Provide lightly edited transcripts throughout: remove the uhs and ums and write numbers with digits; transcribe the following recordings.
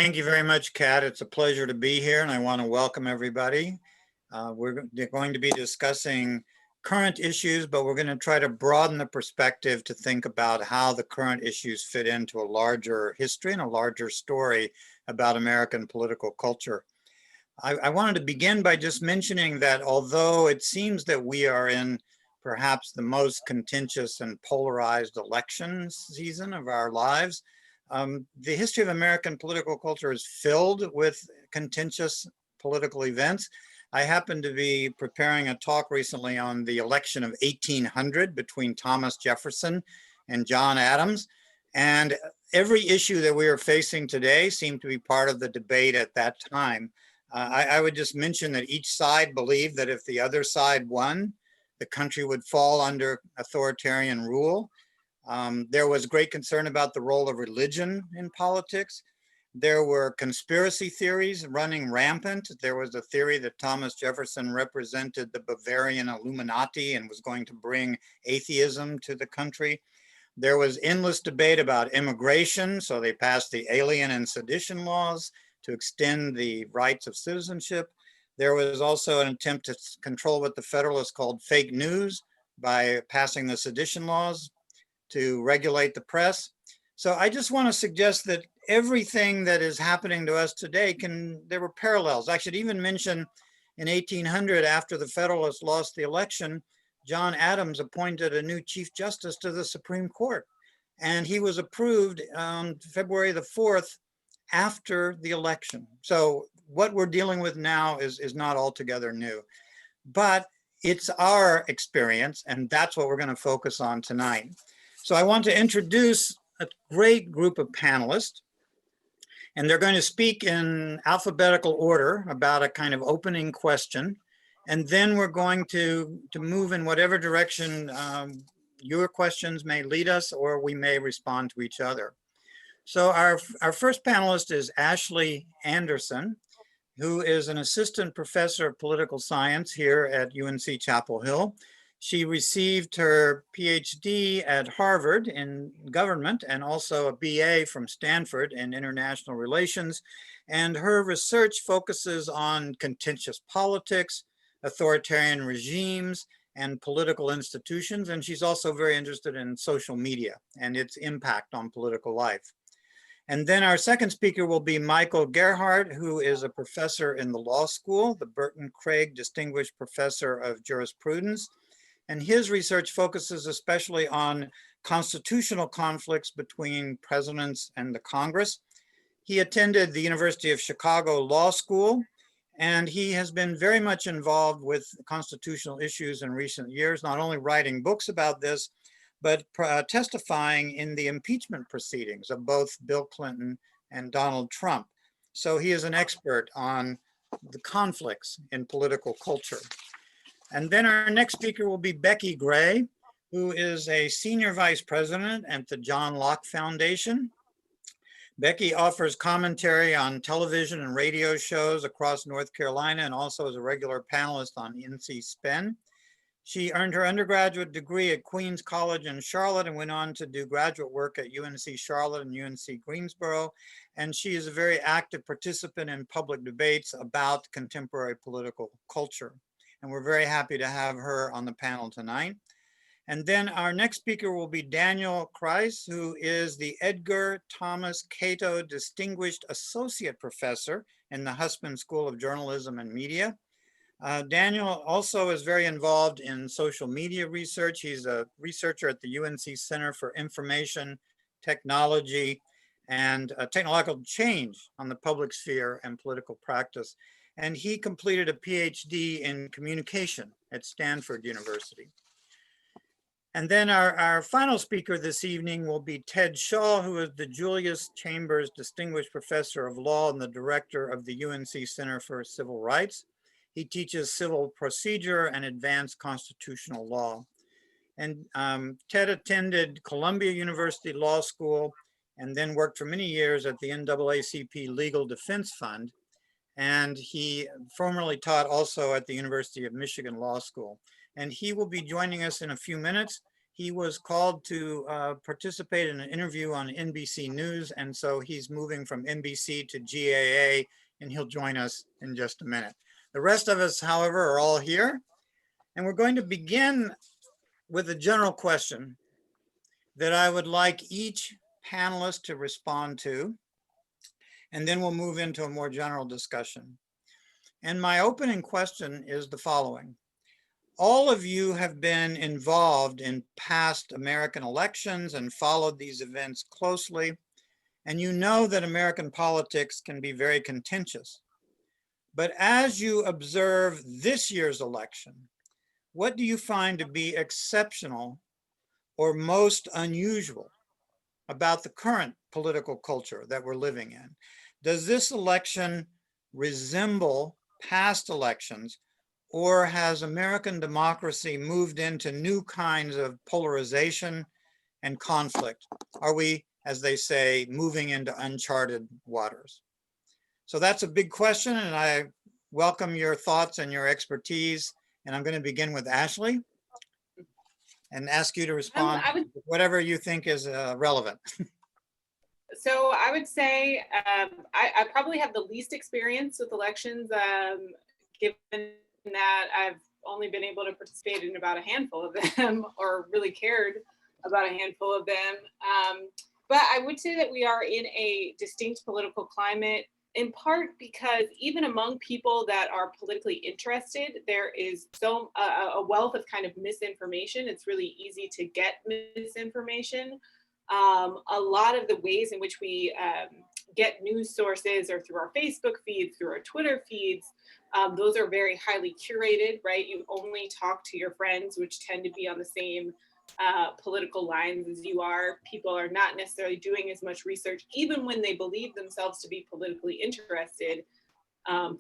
Thank you very much, Kat. It's a pleasure to be here, and I want to welcome everybody. We're going to be discussing current issues, but we're going to try to broaden the perspective to think about how the current issues fit into a larger history and a larger story about American political culture. I wanted to begin by just mentioning that although it seems that we are in perhaps the most contentious and polarized election season of our lives, the history of American political culture is filled with contentious political events. I happened to be preparing a talk recently on the election of 1800 between Thomas Jefferson and John Adams. And every issue that we are facing today seemed to be part of the debate at that time. I would just mention that each side believed that if the other side won, the country would fall under authoritarian rule. There was great concern about the role of religion in politics. There were conspiracy theories running rampant. There was a theory that Thomas Jefferson represented the Bavarian Illuminati and was going to bring atheism to the country. There was endless debate about immigration, so they passed the Alien and Sedition laws to extend the rights of citizenship. There was also an attempt to control what the Federalists called fake news by passing the sedition laws to regulate the press. So I just want to suggest that everything that is happening to us today there were parallels. I should even mention in 1800, after the Federalists lost the election, John Adams appointed a new Chief Justice to the Supreme Court. And he was approved on February the 4th after the election. So what we're dealing with now is not altogether new, but it's our experience, and that's what we're going to focus on tonight. So I want to introduce a great group of panelists, and they're going to speak in alphabetical order about a kind of opening question, and then we're going to move in whatever direction your questions may lead us, or we may respond to each other. So our first panelist is Ashley Anderson, who is an assistant professor of political science here at UNC Chapel Hill. She received her PhD at Harvard in government and also a BA from Stanford in international relations. And her research focuses on contentious politics, authoritarian regimes, and political institutions. And she's also very interested in social media and its impact on political life. And then our second speaker will be Michael Gerhardt, who is a professor in the law school, the Burton Craig Distinguished Professor of Jurisprudence. And his research focuses especially on constitutional conflicts between presidents and the Congress. He attended the University of Chicago Law School, and he has been very much involved with constitutional issues in recent years, not only writing books about this, but testifying in the impeachment proceedings of both Bill Clinton and Donald Trump. So he is an expert on the conflicts in political culture. And then our next speaker will be Becki Gray, who is a senior vice president at the John Locke Foundation. Becki offers commentary on television and radio shows across North Carolina and also is a regular panelist on NC Spin. She earned her undergraduate degree at Queens College in Charlotte and went on to do graduate work at UNC Charlotte and UNC Greensboro. And she is a very active participant in public debates about contemporary political culture. And we're very happy to have her on the panel tonight. And then our next speaker will be Daniel Kreiss, who is the Edgar Thomas Cato Distinguished Associate Professor in the Hussman School of Journalism and Media. Daniel also is very involved in social media research. He's a researcher at the UNC Center for Information, Technology, and Technological Change on the public sphere and political practice. And he completed a PhD in communication at Stanford University. And then our final speaker this evening will be Ted Shaw, who is the Julius Chambers Distinguished Professor of Law and the director of the UNC Center for Civil Rights. He teaches civil procedure and advanced constitutional law. And Ted attended Columbia University Law School and then worked for many years at the NAACP Legal Defense Fund. And he formerly taught also at the University of Michigan Law School. And he will be joining us in a few minutes. He was called to participate in an interview on NBC News, and so he's moving from NBC to GAA, and he'll join us in just a minute. The rest of us, however, are all here, and we're going to begin with a general question that I would like each panelist to respond to, and then we'll move into a more general discussion. And my opening question is the following. All of you have been involved in past American elections and followed these events closely, and you know that American politics can be very contentious. But as you observe this year's election, what do you find to be exceptional or most unusual about the current political culture that we're living in? Does this election resemble past elections, or has American democracy moved into new kinds of polarization and conflict? Are we, as they say, moving into uncharted waters? So that's a big question, and I welcome your thoughts and your expertise. And I'm going to begin with Ashley and ask you to respond to whatever you think is relevant. So I would say I probably have the least experience with elections, given that I've only been able to participate in about a handful of them, or really cared about a handful of them. But I would say that we are in a distinct political climate, in part because even among people that are politically interested, there is a wealth of kind of misinformation. It's really easy to get misinformation. A lot of the ways in which we get news sources are through our Facebook feeds, through our Twitter feeds. Those are very highly curated, right? You only talk to your friends, which tend to be on the same political lines as you are. People are not necessarily doing as much research, even when they believe themselves to be politically interested,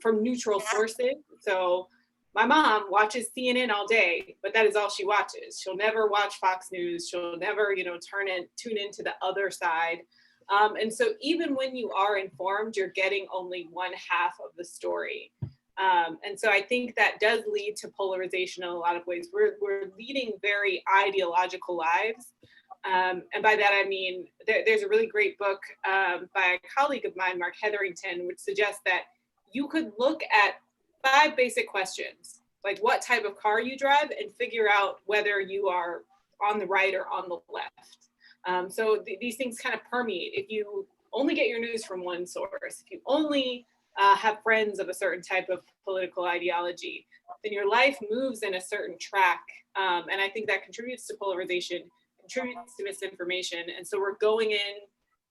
from neutral sources. So my mom watches CNN all day, but that is all she watches. She'll never watch Fox News. She'll never, tune into the other side. And so even when you are informed, you're getting only one half of the story. And so I think that does lead to polarization in a lot of ways. We're leading very ideological lives. And by that, I mean, there's a really great book by a colleague of mine, Mark Hetherington, which suggests that you could look at 5 basic questions, like what type of car you drive, and figure out whether you are on the right or on the left. So these things kind of permeate. If you only get your news from one source, if you only have friends of a certain type of political ideology, then your life moves in a certain track. And I think that contributes to polarization, contributes to misinformation. And so we're going in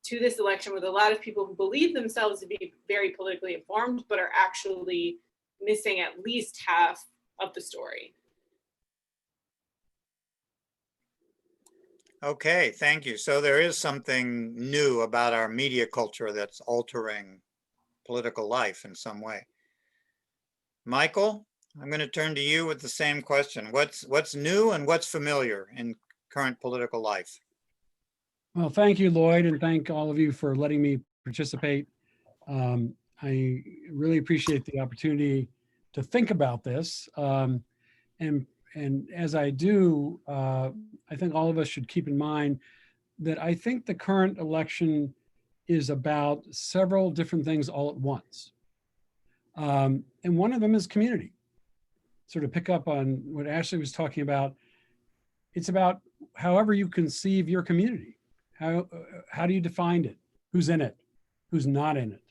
to this election with a lot of people who believe themselves to be very politically informed, but are actually missing at least half of the story. Okay, thank you. So there is something new about our media culture that's altering political life in some way. Michael, I'm going to turn to you with the same question. What's new and what's familiar in current political life? Well, thank you, Lloyd, and thank all of you for letting me participate. I really appreciate the opportunity to think about this. And as I do, I think all of us should keep in mind that I think the current election is about several different things all at once. And one of them is community. Sort of pick up on what Ashley was talking about. It's about however you conceive your community. How do you define it? Who's in it? Who's not in it?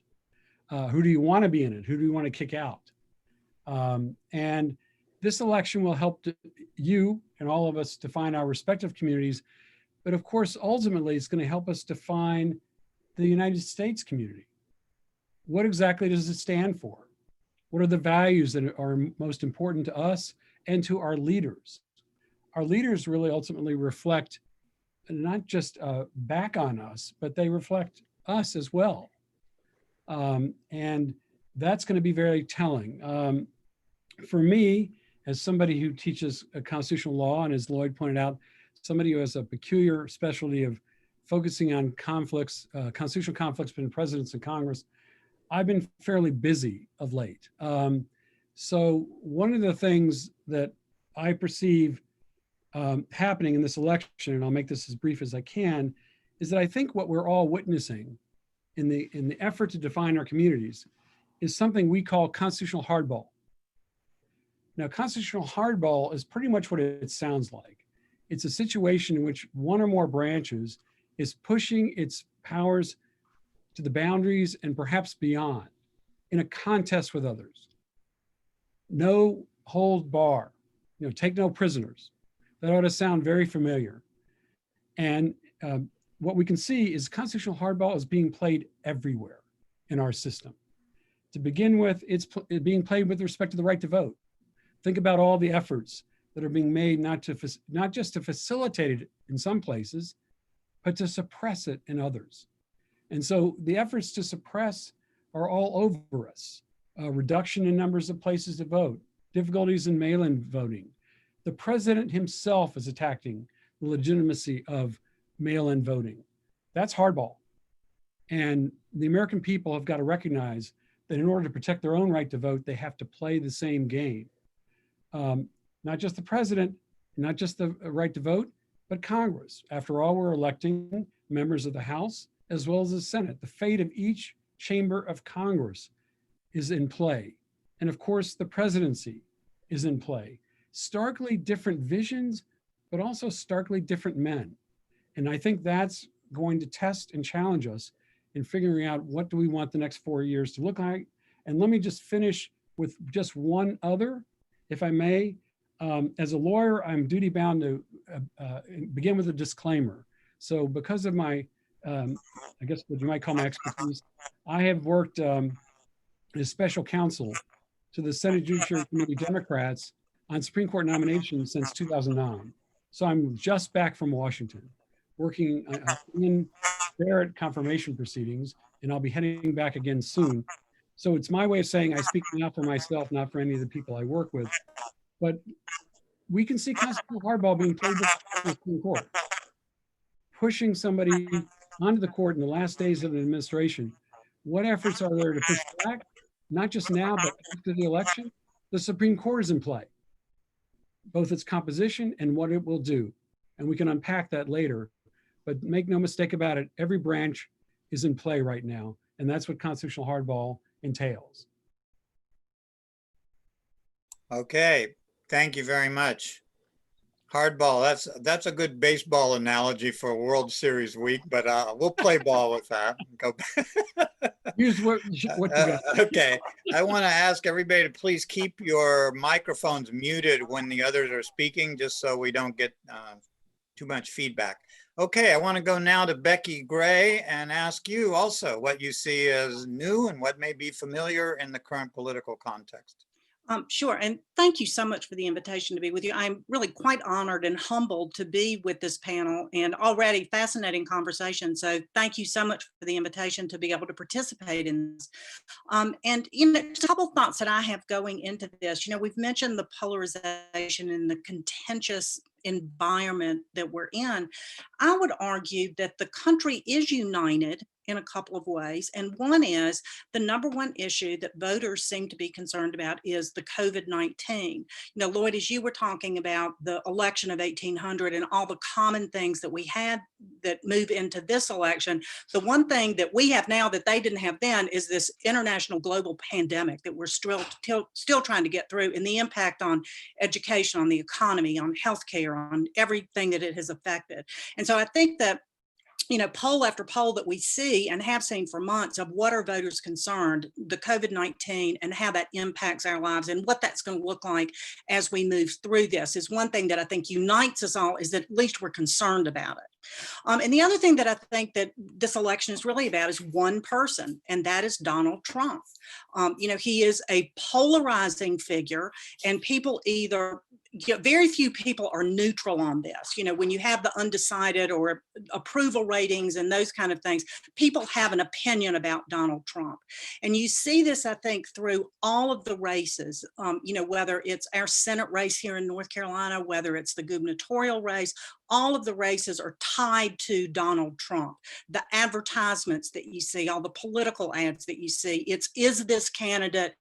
Who do you want to be in it? Who do you want to kick out? And this election will help you and all of us define our respective communities. But of course, ultimately, it's going to help us define the United States community. What exactly does it stand for? What are the values that are most important to us and to our leaders? Our leaders really ultimately reflect not just back on us, but they reflect us as well. And that's going to be very telling. For me, as somebody who teaches constitutional law, and as Lloyd pointed out, somebody who has a peculiar specialty of focusing on conflicts, constitutional conflicts between presidents and Congress, I've been fairly busy of late. So one of the things that I perceive happening in this election, and I'll make this as brief as I can, is that I think what we're all witnessing in the effort to define our communities is something we call constitutional hardball. Now, constitutional hardball is pretty much what it sounds like. It's a situation in which one or more branches is pushing its powers to the boundaries and perhaps beyond in a contest with others. No hold bar, take no prisoners. That ought to sound very familiar. And what we can see is constitutional hardball is being played everywhere in our system. To begin with, it's being played with respect to the right to vote. Think about all the efforts that are being made not just to facilitate it in some places, but to suppress it in others. And so the efforts to suppress are all over us. Reduction in numbers of places to vote, difficulties in mail-in voting. The president himself is attacking the legitimacy of mail-in voting. That's hardball. And the American people have got to recognize that in order to protect their own right to vote, they have to play the same game. Not just the president, not just the right to vote, but Congress. After all, we're electing members of the House as well as the Senate. The fate of each chamber of Congress is in play. And of course, the presidency is in play. Starkly different visions, but also starkly different men. And I think that's going to test and challenge us in figuring out what do we want the next 4 years to look like. And let me just finish with just one other, if I may. As a lawyer, I'm duty bound to begin with a disclaimer. So because of my, I guess what you might call my expertise, I have worked as special counsel to the Senate Judiciary Committee Democrats on Supreme Court nominations since 2009. So I'm just back from Washington, working in Barrett confirmation proceedings, and I'll be heading back again soon. So it's my way of saying I speak not for myself, not for any of the people I work with, but we can see constitutional hardball being played with the Supreme Court, pushing somebody onto the court in the last days of an administration. What efforts are there to push back? Not just now, but after the election? The Supreme Court is in play, both its composition and what it will do. And we can unpack that later, but make no mistake about it, every branch is in play right now. And that's what constitutional hardball entails. Okay, thank you very much. Hardball, that's a good baseball analogy for World Series week, but we'll play ball with that. Go back. Here's what you got. Okay, I want to ask everybody to please keep your microphones muted when the others are speaking, just so we don't get too much feedback. Okay, I want to go now to Becky Gray and ask you also what you see as new and what may be familiar in the current political context. Sure. And thank you so much for the invitation to be with you. I'm really quite honored and humbled to be with this panel and already fascinating conversation. So thank you so much for the invitation to be able to participate in this. And, just a couple of thoughts that I have going into this. We've mentioned the polarization and the contentious environment that we're in. I would argue that the country is united in a couple of ways. And one is the number one issue that voters seem to be concerned about is the COVID-19. Lloyd, as you were talking about the election of 1800 and all the common things that we had that move into this election, the one thing that we have now that they didn't have then is this international global pandemic that we're still trying to get through, and the impact on education, on the economy, on healthcare, on everything that it has affected. And so I think that poll after poll that we see and have seen for months of what are voters concerned, the COVID-19 and how that impacts our lives and what that's going to look like as we move through this is one thing that I think unites us all, is that at least we're concerned about it. And the other thing that I think that this election is really about is one person, and that is Donald Trump. He is a polarizing figure, and people very few people are neutral on this. When you have the undecided or approval ratings and those kind of things, people have an opinion about Donald Trump. And you see this, I think, through all of the races, whether it's our Senate race here in North Carolina, whether it's the gubernatorial race, all of the races are tied to Donald Trump. The advertisements that you see, all the political ads that you see, is this candidate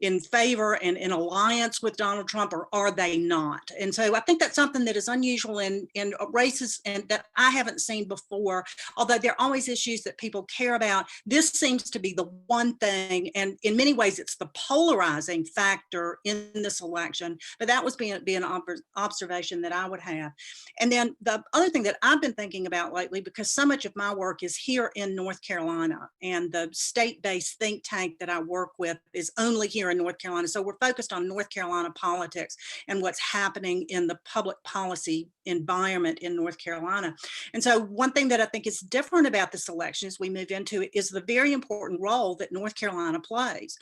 in favor and in alliance with Donald Trump, or are they not? And so I think that's something that is unusual in races and that I haven't seen before. Although there are always issues that people care about, this seems to be the one thing, and in many ways it's the polarizing factor in this election. But that was being an observation that I would have. And then the other thing that I've been thinking about lately, because so much of my work is here in North Carolina, and the state-based think tank that I work with is only here in North Carolina. So we're focused on North Carolina politics and what's happening in the public policy environment in North Carolina. And so one thing that I think is different about this election as we move into it is the very important role that North Carolina plays.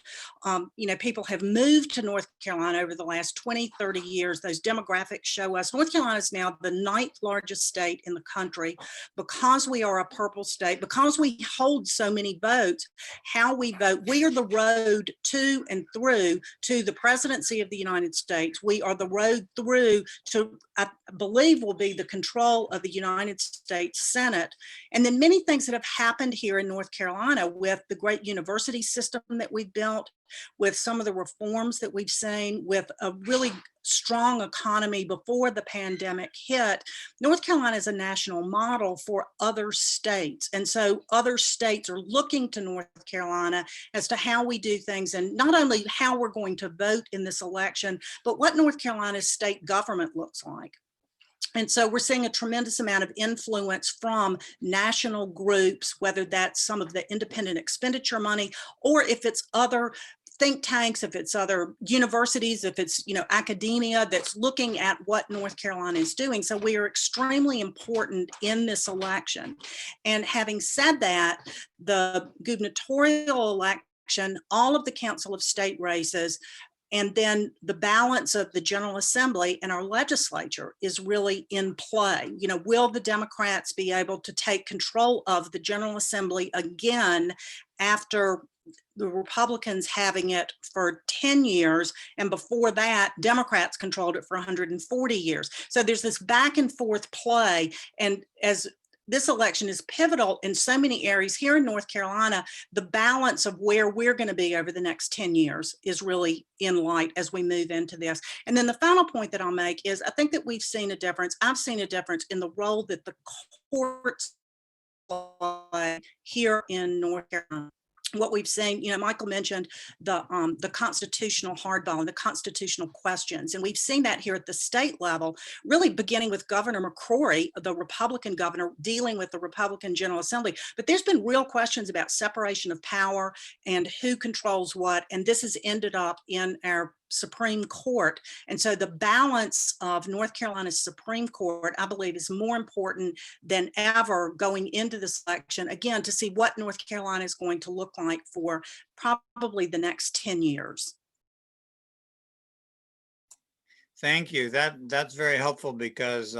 You know, people have moved to North Carolina over the last 20, 30 years. Those demographics show us North Carolina is now the 9th largest state in the country. Because we are a purple state, because we hold so many votes, how we vote, we are the road to and through to the presidency of the United States. We are the road through to, I believe, will be the control of the United States Senate. And then many things that have happened here in North Carolina with the great university system that we've built, with some of the reforms that we've seen, with a really strong economy before the pandemic hit. North Carolina is a national model for other states. And so other states are looking to North Carolina as to how we do things, and not only how we're going to vote in this election, but what North Carolina's state government looks like. And so we're seeing a tremendous amount of influence from national groups, whether that's some of the independent expenditure money, or if it's other think tanks, if it's other universities, if it's, you know, academia that's looking at what North Carolina is doing. So we are extremely important in this election. And having said that, the gubernatorial election, all of the Council of State races, and then the balance of the General Assembly and our legislature is really in play. You know, will the Democrats be able to take control of the General Assembly again after the Republicans having it for 10 years, and before that, Democrats controlled it for 140 years. So there's this back and forth play, and as this election is pivotal in so many areas here in North Carolina, the balance of where we're going to be over the next 10 years is really in light as we move into this. And then the final point that I'll make is I think that we've seen a difference. I've seen a difference in the role that the courts play here in North Carolina. What we've seen, you know, Michael mentioned the constitutional hardball and the constitutional questions. And we've seen that here at the state level, really beginning with Governor McCrory, the Republican governor, dealing with the Republican General Assembly. But there's been real questions about separation of power and who controls what. And this has ended up in our Supreme Court. And so the balance of North Carolina's Supreme Court, I believe, is more important than ever going into this election, again, to see what North Carolina is going to look like for probably the next 10 years. Thank you. That's very helpful because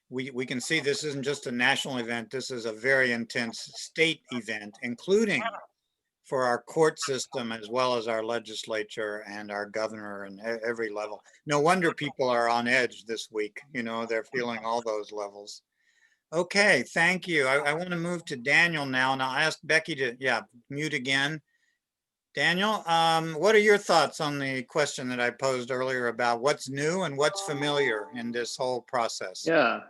we can see this isn't just a national event. This is a very intense state event, including for our court system as well as our legislature and our governor and every level. No wonder people are on edge this week. You know, they're feeling all those levels. Okay, thank you. I want to move to Daniel now, and I'll ask Becky to, mute again. Daniel, what are your thoughts on the question that I posed earlier about what's new and what's familiar in this whole process? Yeah.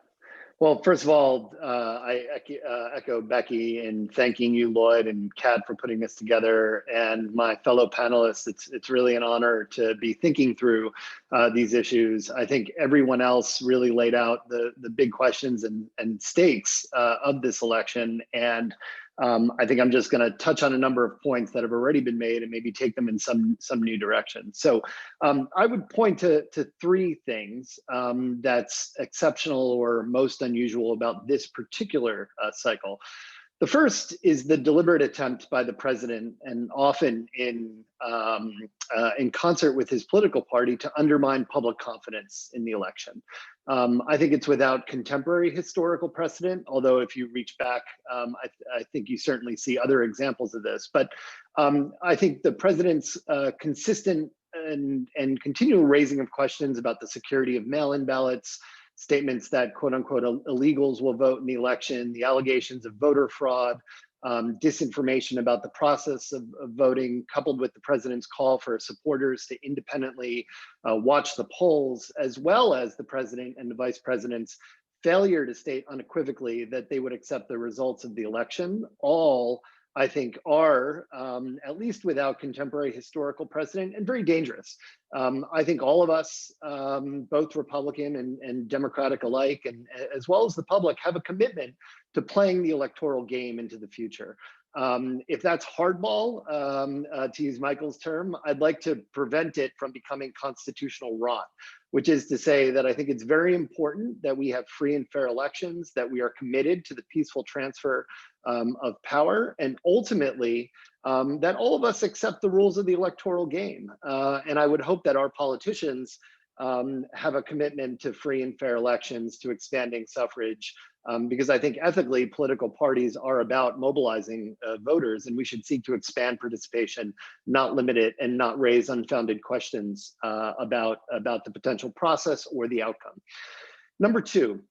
Well, first of all, I echo Becky in thanking you, Lloyd and Kat, for putting this together, and my fellow panelists. It's really an honor to be thinking through these issues. I think everyone else really laid out the big questions and stakes of this election, and I think I'm just going to touch on a number of points that have already been made and maybe take them in some new direction. So I would point to three things that's exceptional or most unusual about this particular cycle. The first is the deliberate attempt by the president, and often in concert with his political party, to undermine public confidence in the election. I think it's without contemporary historical precedent, although if you reach back, I think you certainly see other examples of this. But I think the president's consistent and continual raising of questions about the security of mail-in ballots, statements that quote unquote illegals will vote in the election, the allegations of voter fraud, disinformation about the process of voting, coupled with the president's call for supporters to independently watch the polls, as well as the president and the vice president's failure to state unequivocally that they would accept the results of the election, all I think are, at least without contemporary historical precedent, and very dangerous. I think all of us, both Republican and Democratic alike, and as well as the public, have a commitment to playing the electoral game into the future. If that's hardball, to use Michael's term, I'd like to prevent it from becoming constitutional rot, which is to say that I think it's very important that we have free and fair elections, that we are committed to the peaceful transfer of power, and ultimately that all of us accept the rules of the electoral game. And I would hope that our politicians have a commitment to free and fair elections, to expanding suffrage, because I think ethically political parties are about mobilizing voters, and we should seek to expand participation, not limit it, and not raise unfounded questions about the potential process or the outcome. Number two,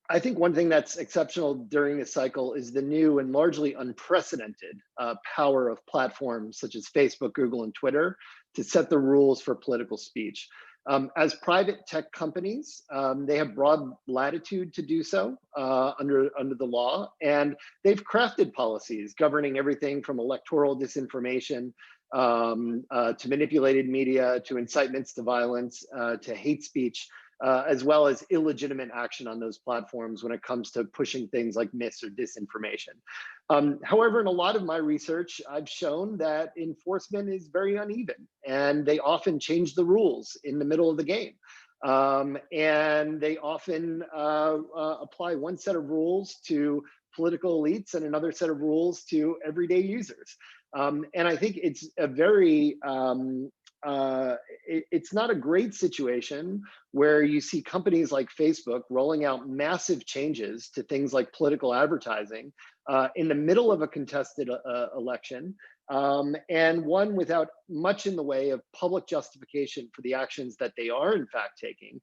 I think one thing that's exceptional during this cycle is the new and largely unprecedented power of platforms such as Facebook, Google, and Twitter to set the rules for political speech. As private tech companies, they have broad latitude to do so under the law, and they've crafted policies governing everything from electoral disinformation to manipulated media, to incitements to violence, to hate speech, as well as illegitimate action on those platforms when it comes to pushing things like myths or disinformation. However, in a lot of my research, I've shown that enforcement is very uneven, and they often change the rules in the middle of the game. And they often apply one set of rules to political elites and another set of rules to everyday users. And I think it's a very, it's not a great situation where you see companies like Facebook rolling out massive changes to things like political advertising in the middle of a contested election, and one without much in the way of public justification for the actions that they are in fact taking,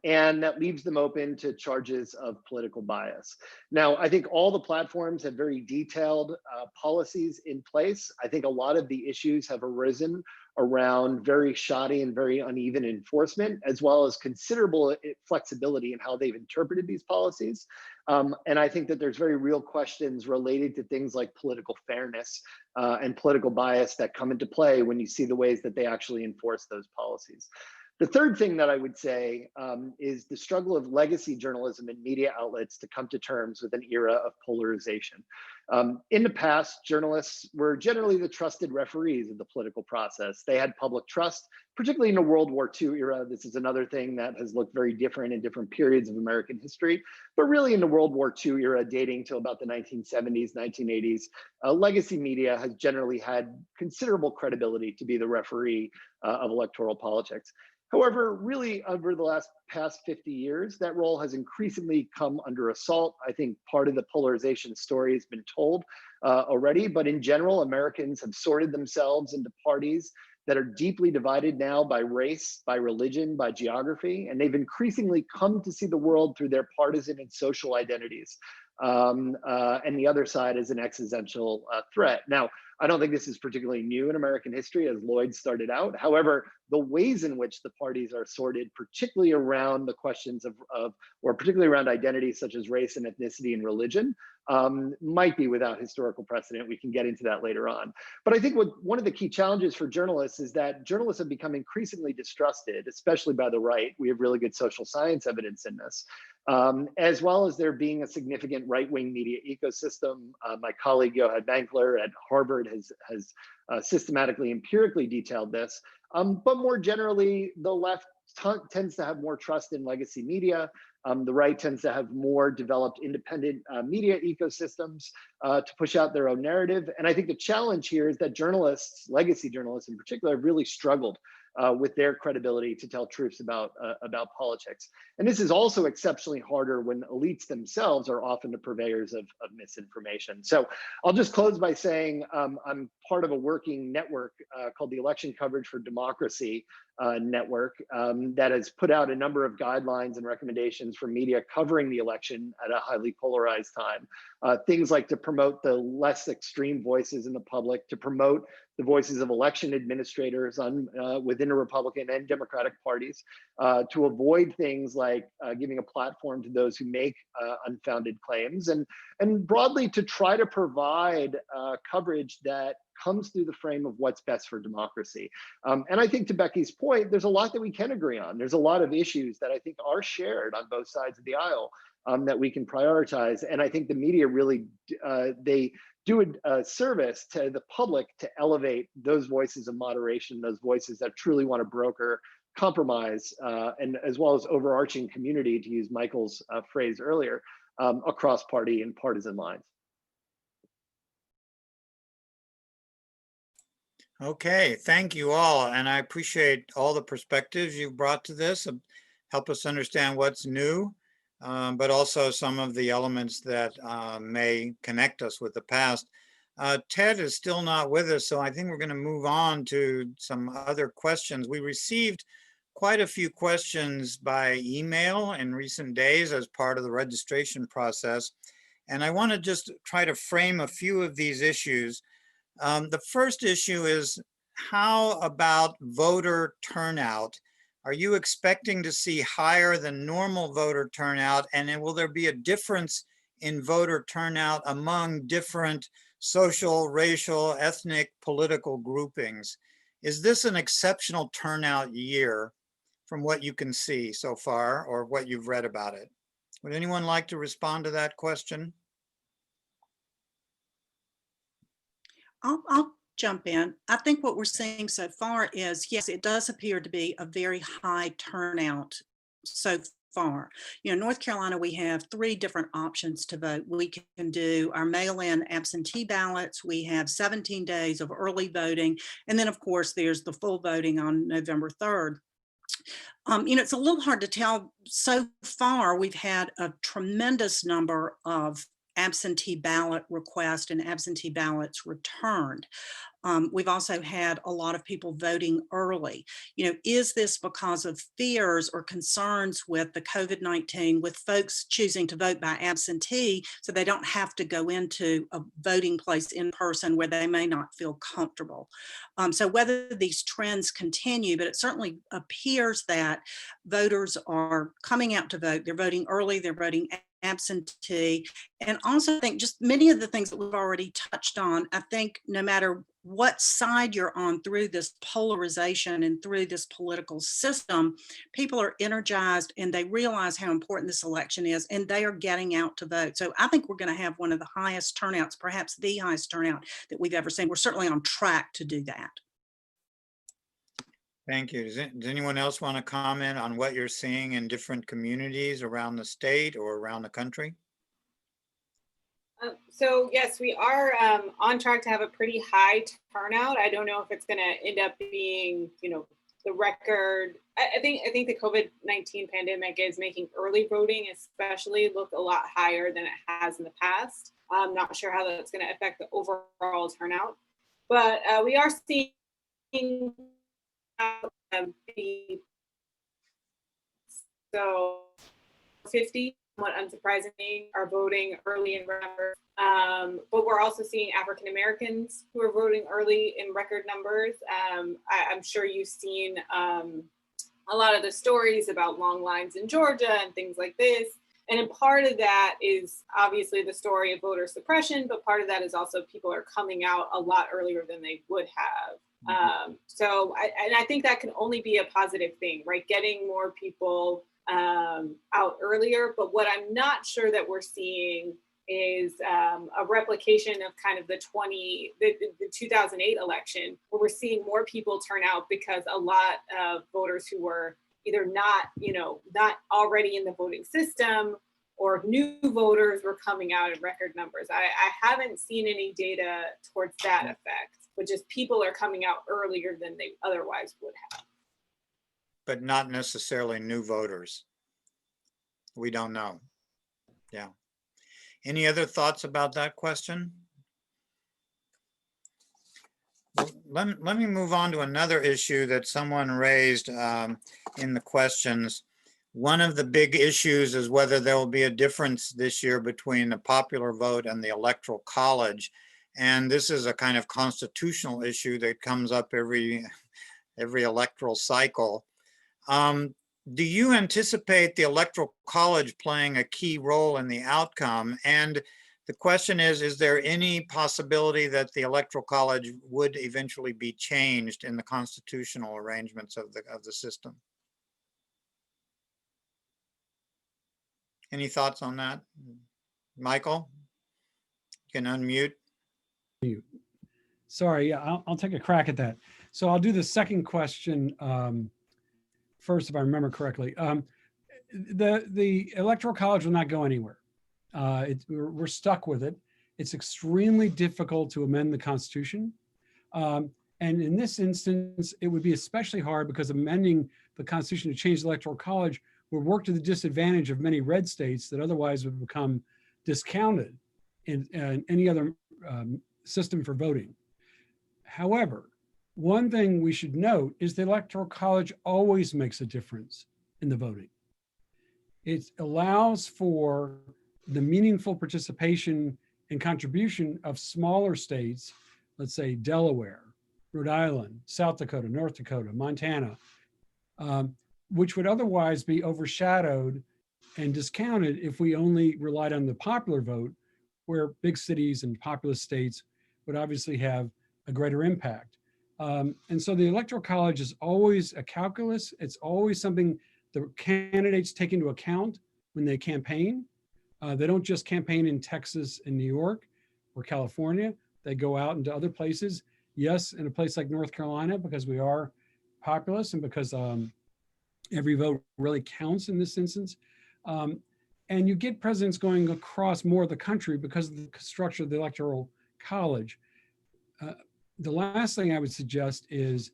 and that leaves them open to charges of political bias. Now, I think all the platforms have very detailed policies in place. I think a lot of the issues have arisen around very shoddy and very uneven enforcement, as well as considerable flexibility in how they've interpreted these policies. And I think that there's very real questions related to things like political fairness and political bias that come into play when you see the ways that they actually enforce those policies. The third thing that I would say is the struggle of legacy journalism and media outlets to come to terms with an era of polarization. In the past, journalists were generally the trusted referees of the political process. They had public trust, particularly in the World War II era. This is another thing that has looked very different in different periods of American history. But really in the World War II era, dating to about the 1970s, 1980s, legacy media has generally had considerable credibility to be the referee of electoral politics. However, really over the past 50 years, that role has increasingly come under assault. I think part of the polarization story has been told already, but in general, Americans have sorted themselves into parties that are deeply divided now by race, by religion, by geography, and they've increasingly come to see the world through their partisan and social identities. And the other side is an existential threat. Now, I don't think this is particularly new in American history, as Lloyd started out. However, the ways in which the parties are sorted, particularly around the questions or particularly around identities such as race and ethnicity and religion, might be without historical precedent. We can get into that later on. But I think one of the key challenges for journalists is that journalists have become increasingly distrusted, especially by the right. We have really good social science evidence in this. As well as there being a significant right-wing media ecosystem. My colleague Gerhart at Harvard has systematically, empirically detailed this. But more generally, the left tends to have more trust in legacy media. The right tends to have more developed independent media ecosystems to push out their own narrative. And I think the challenge here is that journalists, legacy journalists in particular, have really struggled with their credibility to tell truths about politics. And this is also exceptionally harder when elites themselves are often the purveyors of misinformation. So I'll just close by saying I'm part of a working network called the Election Coverage for Democracy network that has put out a number of guidelines and recommendations for media covering the election at a highly polarized time. Things like to promote the less extreme voices in the public, to promote the voices of election administrators within the Republican and Democratic parties, to avoid things like giving a platform to those who make unfounded claims, and broadly to try to provide coverage that comes through the frame of what's best for democracy. And I think to Becky's point, there's a lot that we can agree on. There's a lot of issues that I think are shared on both sides of the aisle that we can prioritize. And I think the media really, they do a service to the public to elevate those voices of moderation, those voices that truly want to broker compromise, and as well as overarching community, to use Michael's phrase earlier, across party and partisan lines. Okay, thank you all. And I appreciate all the perspectives you've brought to this, help us understand what's new, but also some of the elements that may connect us with the past. Ted is still not with us, so I think we're going to move on to some other questions. We received quite a few questions by email in recent days as part of the registration process. And I want to just try to frame a few of these issues. The first issue is, how about voter turnout? Are you expecting to see higher than normal voter turnout? And then will there be a difference in voter turnout among different social, racial, ethnic, political groupings? Is this an exceptional turnout year from what you can see so far or what you've read about it? Would anyone like to respond to that question? I'll jump in. I think what we're seeing so far is, yes, it does appear to be a very high turnout so far. You know, North Carolina, we have 3 different options to vote. We can do our mail-in absentee ballots. We have 17 days of early voting. And then, of course, there's the full voting on November 3rd. You know, it's a little hard to tell. So far, we've had a tremendous number of absentee ballot requests and absentee ballots returned. We've also had a lot of people voting early. You know, is this because of fears or concerns with the COVID-19, with folks choosing to vote by absentee so they don't have to go into a voting place in person where they may not feel comfortable? So whether these trends continue, but it certainly appears that voters are coming out to vote. They're voting early, they're voting absentee. And also I think just many of the things that we've already touched on, I think no matter what side you're on through this polarization and through this political system, people are energized and they realize how important this election is, and they are getting out to vote. So I think we're going to have one of the highest turnouts, perhaps the highest turnout that we've ever seen. We're certainly on track to do that. Thank you. Does anyone else want to comment on what you're seeing in different communities around the state or around the country? So yes, we are on track to have a pretty high turnout. I don't know if it's going to end up being, you know, the record. I think the COVID-19 pandemic is making early voting especially look a lot higher than it has in the past. I'm not sure how that's going to affect the overall turnout, but we are seeing so 50, somewhat unsurprisingly, are voting early in November. But we're also seeing African Americans who are voting early in record numbers. I'm sure you've seen a lot of the stories about long lines in Georgia and things like this. And part of that is obviously the story of voter suppression, but part of that is also people are coming out a lot earlier than they would have. So I think that can only be a positive thing, right? Getting more people out earlier. But what I'm not sure that we're seeing is a replication of kind of the 2008 election, where we're seeing more people turn out because a lot of voters who were either not already in the voting system, or new voters were coming out in record numbers. I haven't seen any data towards that effect, but just people are coming out earlier than they otherwise would have. but not necessarily new voters. We don't know. Yeah. Any other thoughts about that question? Well, let me move on to another issue that someone raised in the questions. One of the big issues is whether there will be a difference this year between the popular vote and the electoral college. And this is a kind of constitutional issue that comes up every electoral cycle. Do you anticipate the electoral college playing a key role in the outcome? And the question is there any possibility that the electoral college would eventually be changed in the constitutional arrangements of the system? Any thoughts on that? Michael, you can unmute. Sorry, yeah, I'll take a crack at that. So I'll do the second question first, if I remember correctly. The electoral college will not go anywhere. We're stuck with it. It's extremely difficult to amend the Constitution. And in this instance, it would be especially hard because amending the Constitution to change the electoral college would work to the disadvantage of many red states that otherwise would become discounted in any other system for voting. However, one thing we should note is the electoral college always makes a difference in the voting. It allows for the meaningful participation and contribution of smaller states, let's say Delaware, Rhode Island, South Dakota, North Dakota, Montana, which would otherwise be overshadowed and discounted if we only relied on the popular vote, where big cities and populous states would obviously have a greater impact. And so the electoral college is always a calculus. It's always something the candidates take into account when they campaign. They don't just campaign in Texas and New York or California. They go out into other places. Yes, in a place like North Carolina, because we are populous and because every vote really counts in this instance. And you get presidents going across more of the country because of the structure of the electoral college. The last thing I would suggest is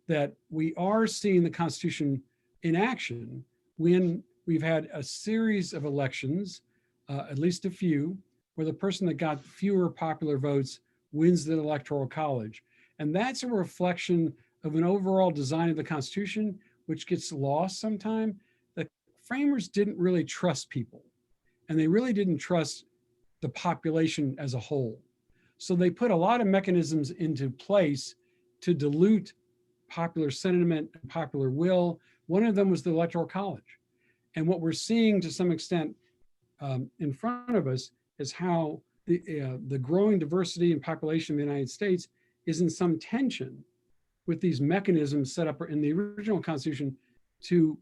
that we are seeing the Constitution in action when we've had a series of elections, at least a few, where the person that got fewer popular votes wins the electoral college. And that's a reflection of an overall design of the Constitution, which gets lost sometime. The framers didn't really trust people, and they really didn't trust the population as a whole. So they put a lot of mechanisms into place to dilute popular sentiment and popular will. One of them was the electoral college. And what we're seeing to some extent in front of us is how the growing diversity and population of the United States is in some tension with these mechanisms set up in the original Constitution to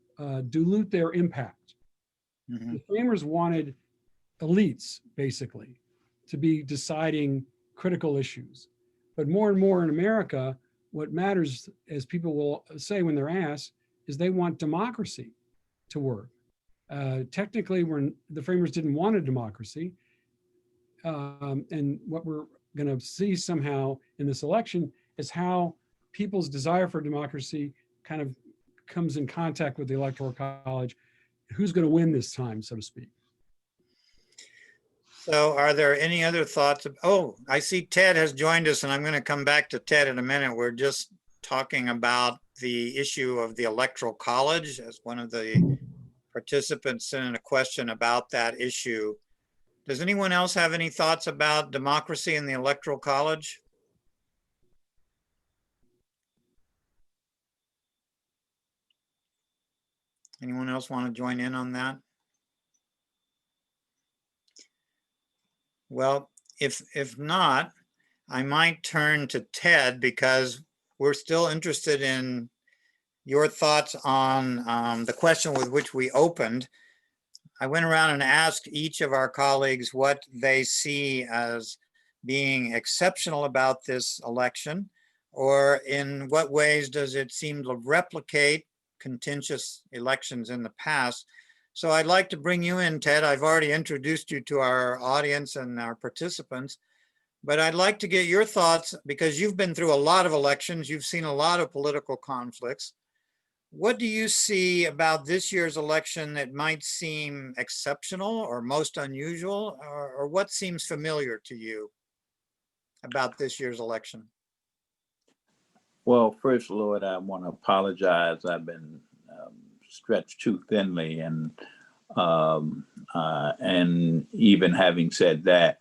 dilute their impact. Mm-hmm. The framers wanted elites, basically, to be deciding critical issues. But more and more in America, what matters, as people will say when they're asked, is they want democracy to work. Technically, the framers didn't want a democracy. And what we're going to see somehow in this election is how people's desire for democracy kind of comes in contact with the electoral college. Who's going to win this time, so to speak? So are there any other thoughts? Oh, I see Ted has joined us, and I'm going to come back to Ted in a minute. We're just talking about the issue of the electoral college, as one of the participants sent in a question about that issue. Does anyone else have any thoughts about democracy in the electoral college? Anyone else want to join in on that? Well, if not, I might turn to Ted, because we're still interested in your thoughts on the question with which we opened. I went around and asked each of our colleagues what they see as being exceptional about this election, or in what ways does it seem to replicate contentious elections in the past. So I'd like to bring you in, Ted. I've already introduced you to our audience and our participants, but I'd like to get your thoughts, because you've been through a lot of elections. You've seen a lot of political conflicts. what do you see about this year's election that might seem exceptional or most unusual, or what seems familiar to you about this year's election? Well, first, Lord, I want to apologize. I've been stretched too thinly, and even having said that,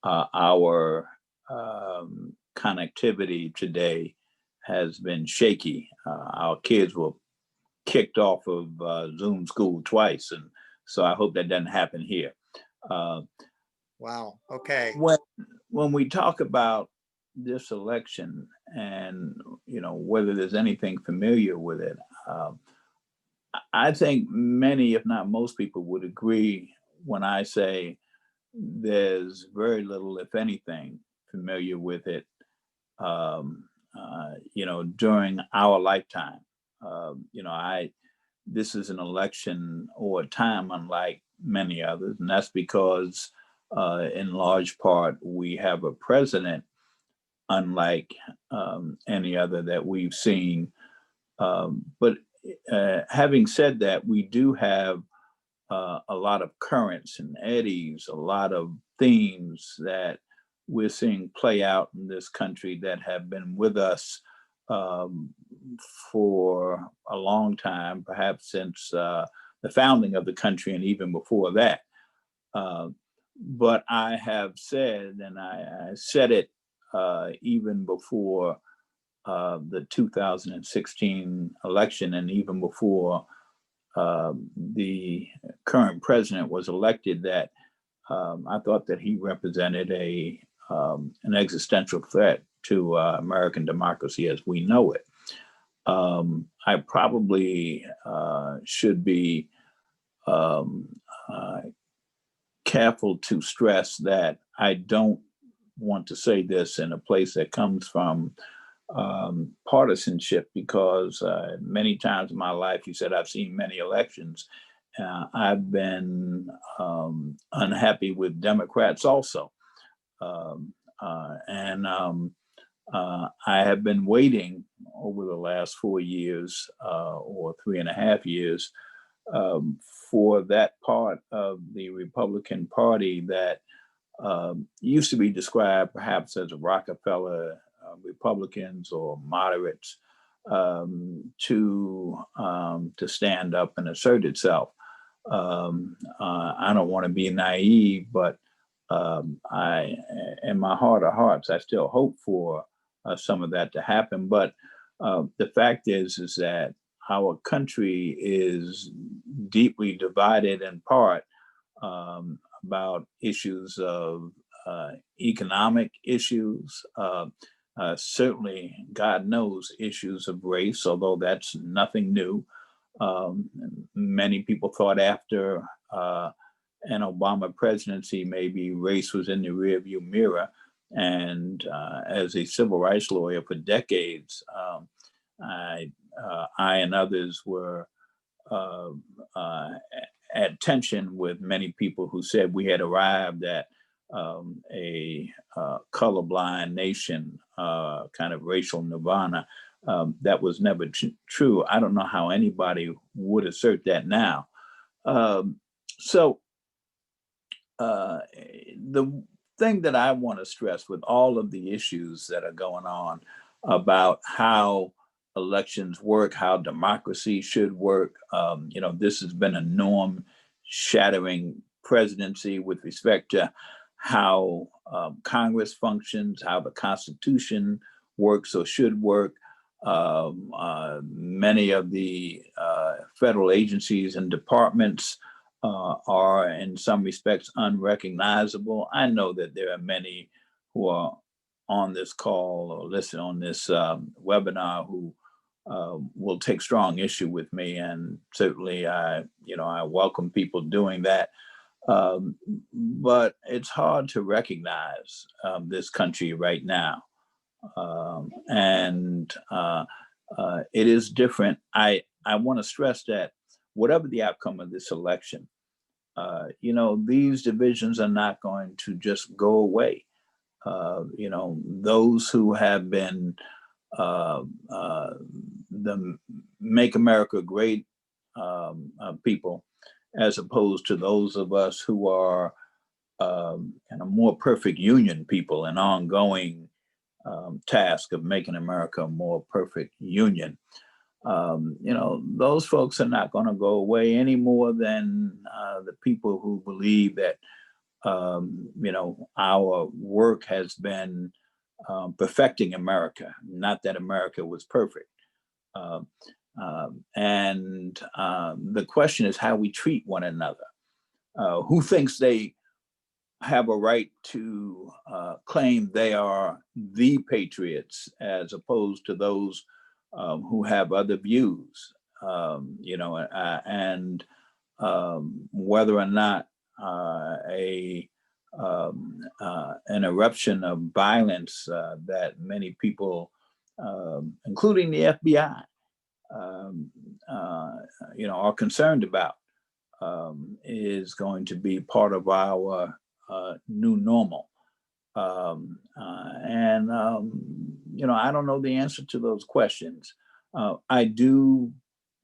our connectivity today has been shaky. Our kids were kicked off of Zoom school twice, and so I hope that doesn't happen here. Wow. Okay. When we talk about this election and whether there's anything familiar with it, I think many, if not most people, would agree when I say there's very little, if anything, familiar with it. During our lifetime, this is an election or a time unlike many others, and that's because, in large part, we have a president unlike any other that we've seen. But having said that, we do have a lot of currents and eddies, a lot of themes that we're seeing play out in this country that have been with us for a long time, perhaps since the founding of the country and even before that. But I have said, and I said it even before the 2016 election, and even before the current president was elected, that I thought that he represented an existential threat to American democracy as we know it. I probably should be careful to stress that I don't want to say this in a place that comes from partisanship, because many times in my life, you said, I've seen many elections. I've been unhappy with Democrats also. I have been waiting over the last 4 years or 3.5 years for that part of the Republican Party that used to be described perhaps as Rockefeller Republicans or moderates to stand up and assert itself. I don't want to be naive, but I, in my heart of hearts, I still hope for some of that to happen. But the fact is that our country is deeply divided in part about issues of economic issues, certainly, God knows, issues of race, although that's nothing new. Many people thought after an Obama presidency, maybe race was in the rearview mirror. And as a civil rights lawyer for decades, I and others were at tension with many people who said we had arrived at a colorblind nation, kind of racial nirvana. That was never true. I don't know how anybody would assert that now. So the thing that I want to stress with all of the issues that are going on about how elections work, how democracy should work, this has been a norm-shattering presidency with respect to how Congress functions, how the Constitution works or should work. Many of the federal agencies and departments are in some respects unrecognizable. I know that there are many who are on this call or listen on this webinar who will take strong issue with me, and certainly I welcome people doing that. But it's hard to recognize this country right now, and it is different. I want to stress that whatever the outcome of this election, these divisions are not going to just go away. Those who have been the make America great people, as opposed to those of us who are kind of more perfect union people, an ongoing task of making America a more perfect union. Those folks are not going to go away any more than the people who believe that, our work has been perfecting America, not that America was perfect. And the question is how we treat one another. Who thinks they have a right to claim they are the patriots as opposed to those who have other views, and whether or not an eruption of violence that many people, including the FBI, are concerned about, is going to be part of our new normal. I don't know the answer to those questions. I do,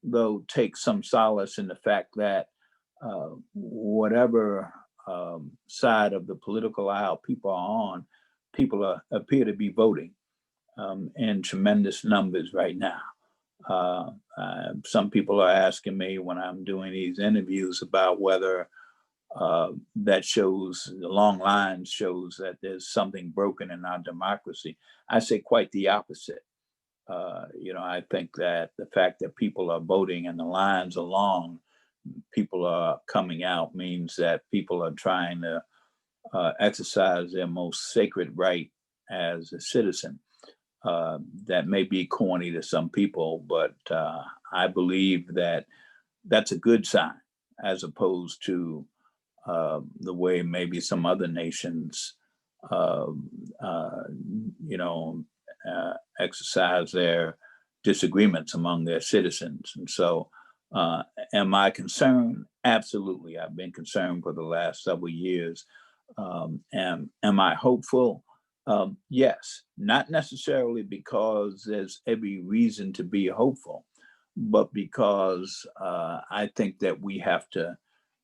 though, take some solace in the fact that whatever side of the political aisle people are on, people appear to be voting in tremendous numbers right now. Some people are asking me when I'm doing these interviews about whether that shows, the long line shows that there's something broken in our democracy. I say quite the opposite. I think that the fact that people are voting and the lines are long, people are coming out, means that people are trying to exercise their most sacred right as a citizen. That may be corny to some people, but I believe that that's a good sign, as opposed to the way maybe some other nations, exercise their disagreements among their citizens. And so, am I concerned? Absolutely. I've been concerned for the last several years. Am I hopeful? Yes, not necessarily because there's every reason to be hopeful, but because I think that we have to,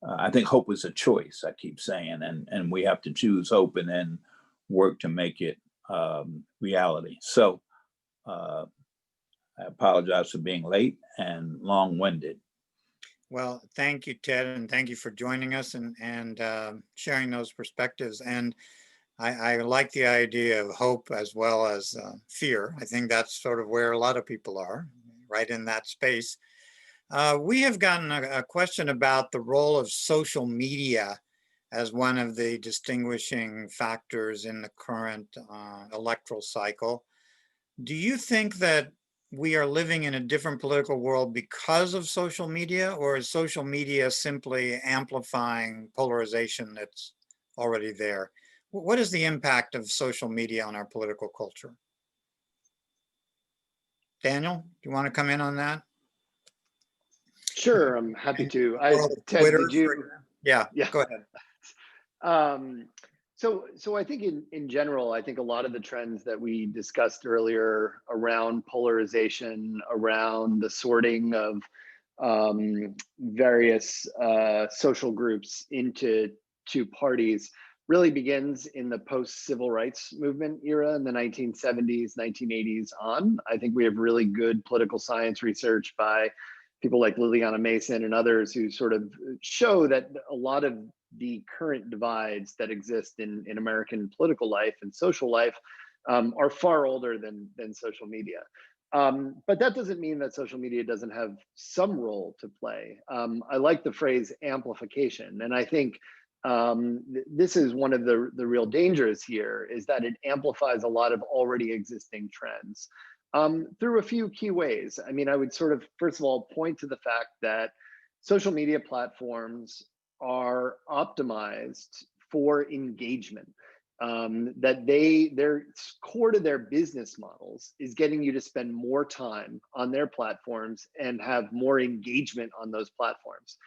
I think hope is a choice, I keep saying, and we have to choose hope and then work to make it reality. So I apologize for being late and long-winded. Well, thank you, Ted, and thank you for joining us and sharing those perspectives. And I like the idea of hope as well as fear. I think that's sort of where a lot of people are, right in that space. We have gotten a question about the role of social media as one of the distinguishing factors in the current electoral cycle. Do you think that we are living in a different political world because of social media, or is social media simply amplifying polarization that's already there? What is the impact of social media on our political culture? Daniel, do you want to come in on that? Sure, I'm happy to. Ted, Twitter, did you? Yeah, Yeah. go ahead. So I think in general, I think a lot of the trends that we discussed earlier around polarization, around the sorting of various social groups into two parties, really begins in the post-civil rights movement era in the 1970s, 1980s on. I think we have really good political science research by people like Liliana Mason and others who sort of show that a lot of the current divides that exist in American political life and social life are far older than social media. But that doesn't mean that social media doesn't have some role to play. I like the phrase amplification, and I think this is one of the real dangers here, is that it amplifies a lot of already existing trends through a few key ways. I mean, I would sort of, first of all, point to the fact that social media platforms are optimized for engagement. That their core to their business models is getting you to spend more time on their platforms and have more engagement on those platforms.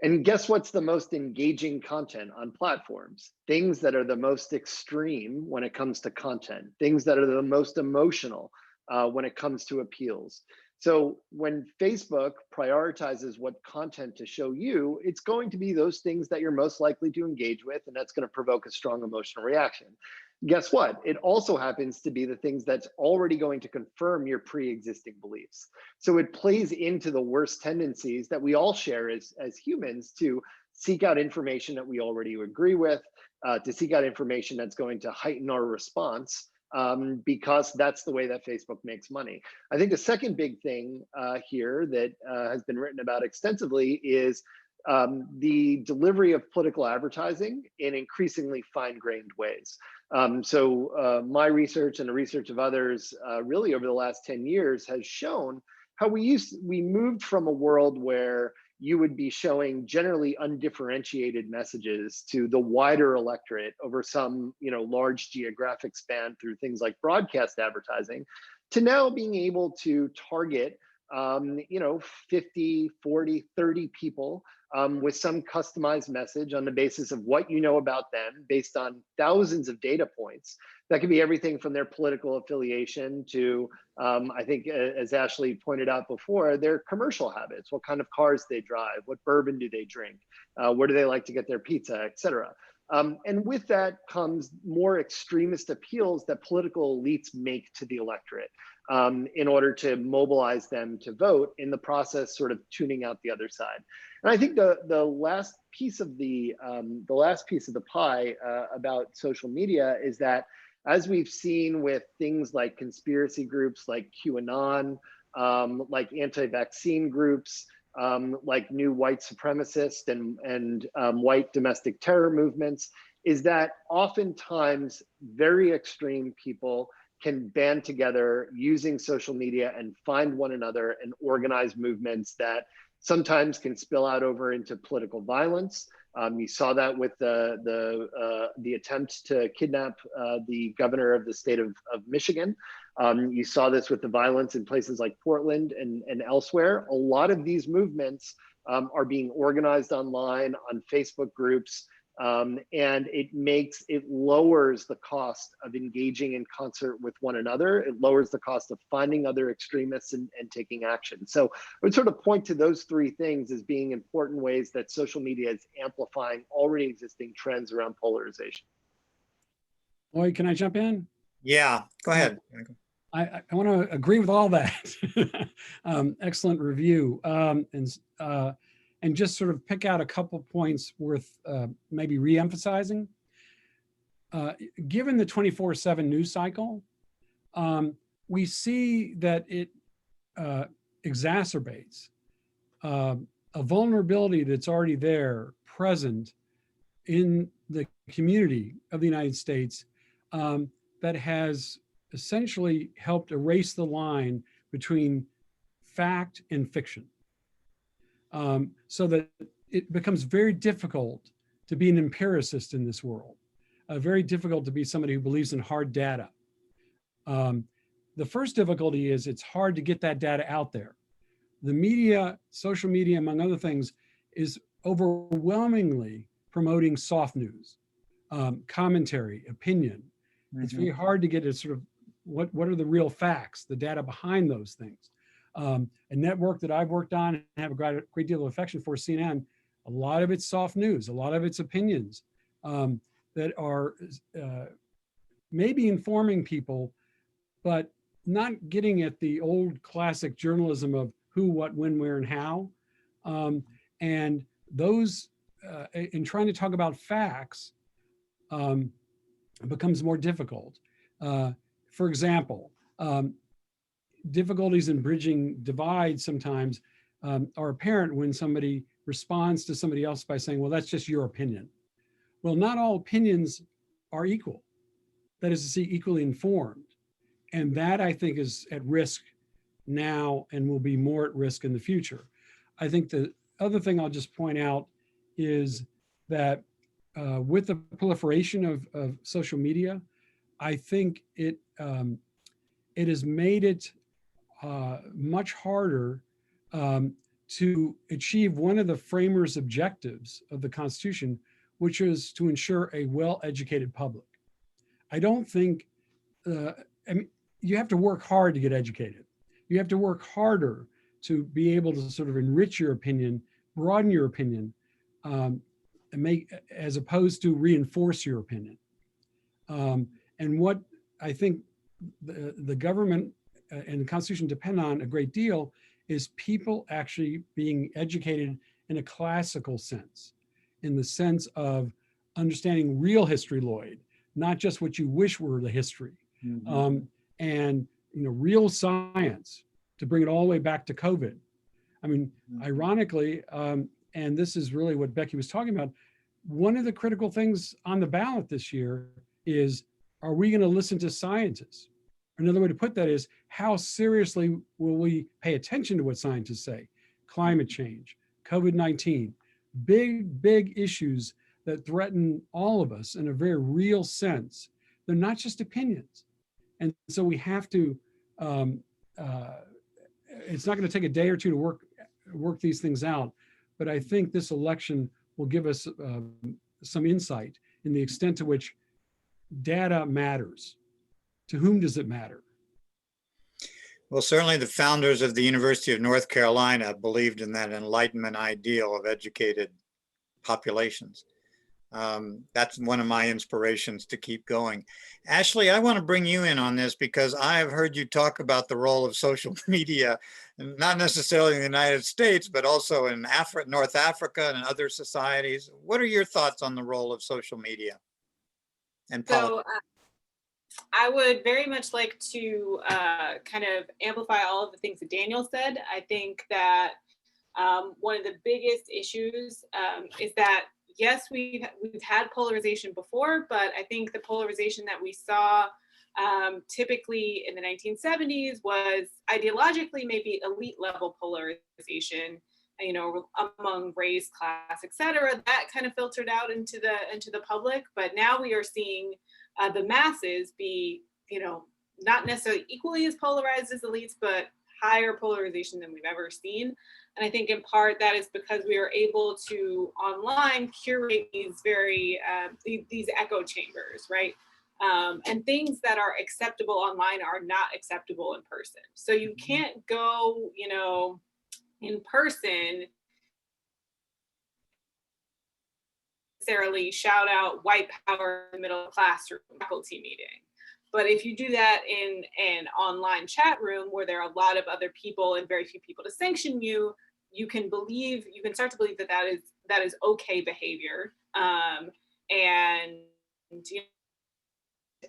And guess what's the most engaging content on platforms? Things that are the most extreme when it comes to content, things that are the most emotional when it comes to appeals. So when Facebook prioritizes what content to show you, it's going to be those things that you're most likely to engage with, and that's going to provoke a strong emotional reaction. Guess what? It also happens to be the things that's already going to confirm your pre-existing beliefs. So it plays into the worst tendencies that we all share as humans to seek out information that we already agree with, to seek out information that's going to heighten our response, because that's the way that Facebook makes money. I think the second big thing here that has been written about extensively is the delivery of political advertising in increasingly fine-grained ways. My research and the research of others really over the last 10 years has shown how we moved from a world where you would be showing generally undifferentiated messages to the wider electorate over some, large geographic span through things like broadcast advertising, to now being able to target 50, 40, 30 people with some customized message on the basis of what you know about them based on thousands of data points. That could be everything from their political affiliation to, I think, as Ashley pointed out before, their commercial habits, what kind of cars they drive, what bourbon do they drink, where do they like to get their pizza, et cetera. And with that comes more extremist appeals that political elites make to the electorate in order to mobilize them to vote, in the process sort of tuning out the other side. And I think the last piece of the pie about social media is that, as we've seen with things like conspiracy groups like QAnon, like anti-vaccine groups, like new white supremacist and white domestic terror movements, is that oftentimes very extreme people can band together using social media and find one another and organize movements that sometimes can spill out over into political violence. You saw that with the attempt to kidnap the governor of the state of Michigan. You saw this with the violence in places like Portland and elsewhere. A lot of these movements are being organized online on Facebook groups, and it lowers the cost of engaging in concert with one another. It lowers the cost of finding other extremists and taking action. So I would sort of point to those three things as being important ways that social media is amplifying already existing trends around polarization. Lloyd, can I jump in? Yeah, go ahead. I want to agree with all that. Excellent review. And just sort of pick out a couple points worth maybe re-emphasizing. Given the 24/7 news cycle, we see that it exacerbates a vulnerability that's already there, present in the community of the United States, that has essentially helped erase the line between fact and fiction. So that it becomes very difficult to be an empiricist in this world, very difficult to be somebody who believes in hard data. The first difficulty is it's hard to get that data out there. The media, social media, among other things, is overwhelmingly promoting soft news, commentary, opinion. Mm-hmm. It's very hard to get a sort of what are the real facts, the data behind those things. A network that I've worked on and have a great deal of affection for, CNN, a lot of it's soft news, a lot of it's opinions that are maybe informing people, but not getting at the old classic journalism of who, what, when, where, and how. And those, in trying to talk about facts, becomes more difficult. For example, difficulties in bridging divides sometimes are apparent when somebody responds to somebody else by saying, well, that's just your opinion. Well, not all opinions are equal. That is to say, equally informed. And that, I think, is at risk now and will be more at risk in the future. I think the other thing I'll just point out is that with the proliferation of social media, I think it has made it much harder to achieve one of the framers' objectives of the Constitution, which is to ensure a well-educated public. I don't think, I mean, you have to work hard to get educated. You have to work harder to be able to sort of enrich your opinion, broaden your opinion, and make, as opposed to reinforce your opinion. And what I think the government and the Constitution depend on a great deal is people actually being educated in a classical sense, in the sense of understanding real history, Lloyd, not just what you wish were the history. And real science, to bring it all the way back to COVID. I mean, ironically, and this is really what Becky was talking about, one of the critical things on the ballot this year is, are we going to listen to scientists? Another way to put that is, how seriously will we pay attention to what scientists say? Climate change, COVID-19, big issues that threaten all of us in a very real sense. They're not just opinions. And so we have to, it's not going to take a day or two to work these things out. But I think this election will give us some insight in the extent to which data matters. To whom does it matter? Well, certainly the founders of the University of North Carolina believed in that Enlightenment ideal of educated populations. That's one of my inspirations to keep going. Ashley, I want to bring you in on this because I have heard you talk about the role of social media, not necessarily in the United States, but also in North Africa and other societies. What are your thoughts on the role of social media and politics? So I would very much like to kind of amplify all of the things that Daniel said. I think that one of the biggest issues is that, yes, we've had polarization before, but I think the polarization that we saw typically in the 1970s was ideologically maybe elite level polarization, among race, class, et cetera. That kind of filtered out into the public. But now we are seeing the masses be, not necessarily equally as polarized as elites, but higher polarization than we've ever seen. And I think in part that is because we are able to online curate these very, these echo chambers, right? And things that are acceptable online are not acceptable in person. So you can't go, in person, necessarily shout out white power in the middle of classroom faculty meeting. But if you do that in an online chat room where there are a lot of other people and very few people to sanction you, you can start to believe that is okay behavior. And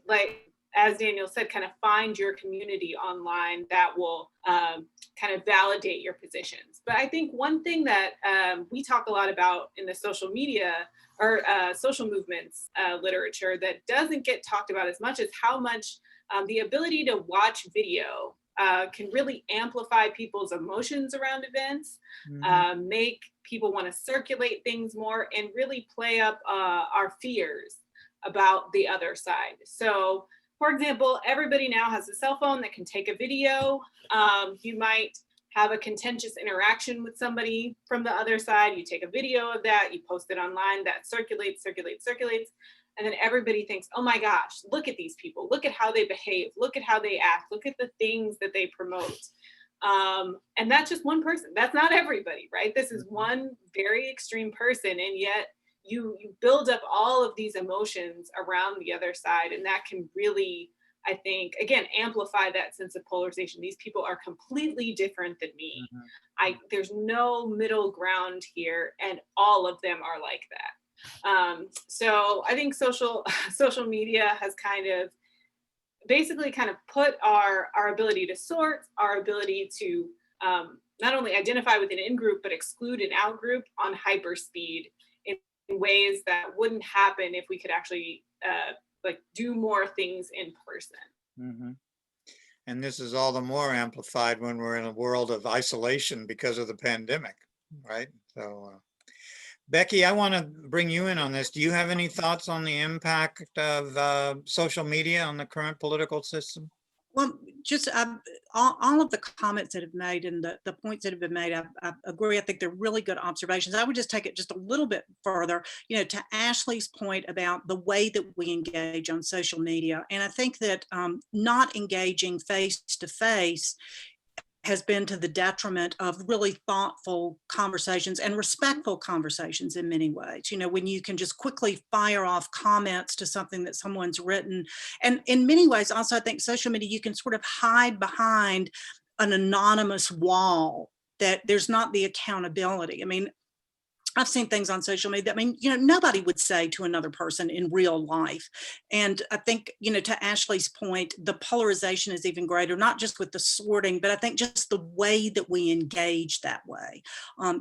like, as Daniel said, kind of find your community online that will kind of validate your positions. But I think one thing that we talk a lot about in the social media or social movements literature that doesn't get talked about as much is how much the ability to watch video can really amplify people's emotions around events, make people want to circulate things more, and really play up our fears about the other side. So, for example, everybody now has a cell phone that can take a video. You might have a contentious interaction with somebody from the other side. You take a video of that, you post it online, that circulates. And then everybody thinks, oh my gosh, look at these people. Look at how they behave. Look at how they act. Look at the things that they promote. And that's just one person. That's not everybody, right? This is one very extreme person. And yet you build up all of these emotions around the other side. And that can really, I think, again, amplify that sense of polarization. These people are completely different than me. There's no middle ground here. And all of them are like that. So I think social media has basically put our ability to sort, our ability to not only identify with an in-group, but exclude an out-group on hyperspeed in ways that wouldn't happen if we could actually do more things in person. And this is all the more amplified when we're in a world of isolation because of the pandemic, right? So, Becky, I want to bring you in on this. Do you have any thoughts on the impact of social media on the current political system? Well, just all of the comments that have made and the points that have been made, I agree. I think they're really good observations. I would just take it just a little bit further, to Ashley's point about the way that we engage on social media. And I think that not engaging face to face has been to the detriment of really thoughtful conversations and respectful conversations in many ways. You know, when you can just quickly fire off comments to something that someone's written. And in many ways, also, I think social media, you can sort of hide behind an anonymous wall, that there's not the accountability. I mean, I've seen things on social media that, I mean, you know, nobody would say to another person in real life. And I think, you know, to Ashley's point, the polarization is even greater, not just with the sorting, but I think just the way that we engage that way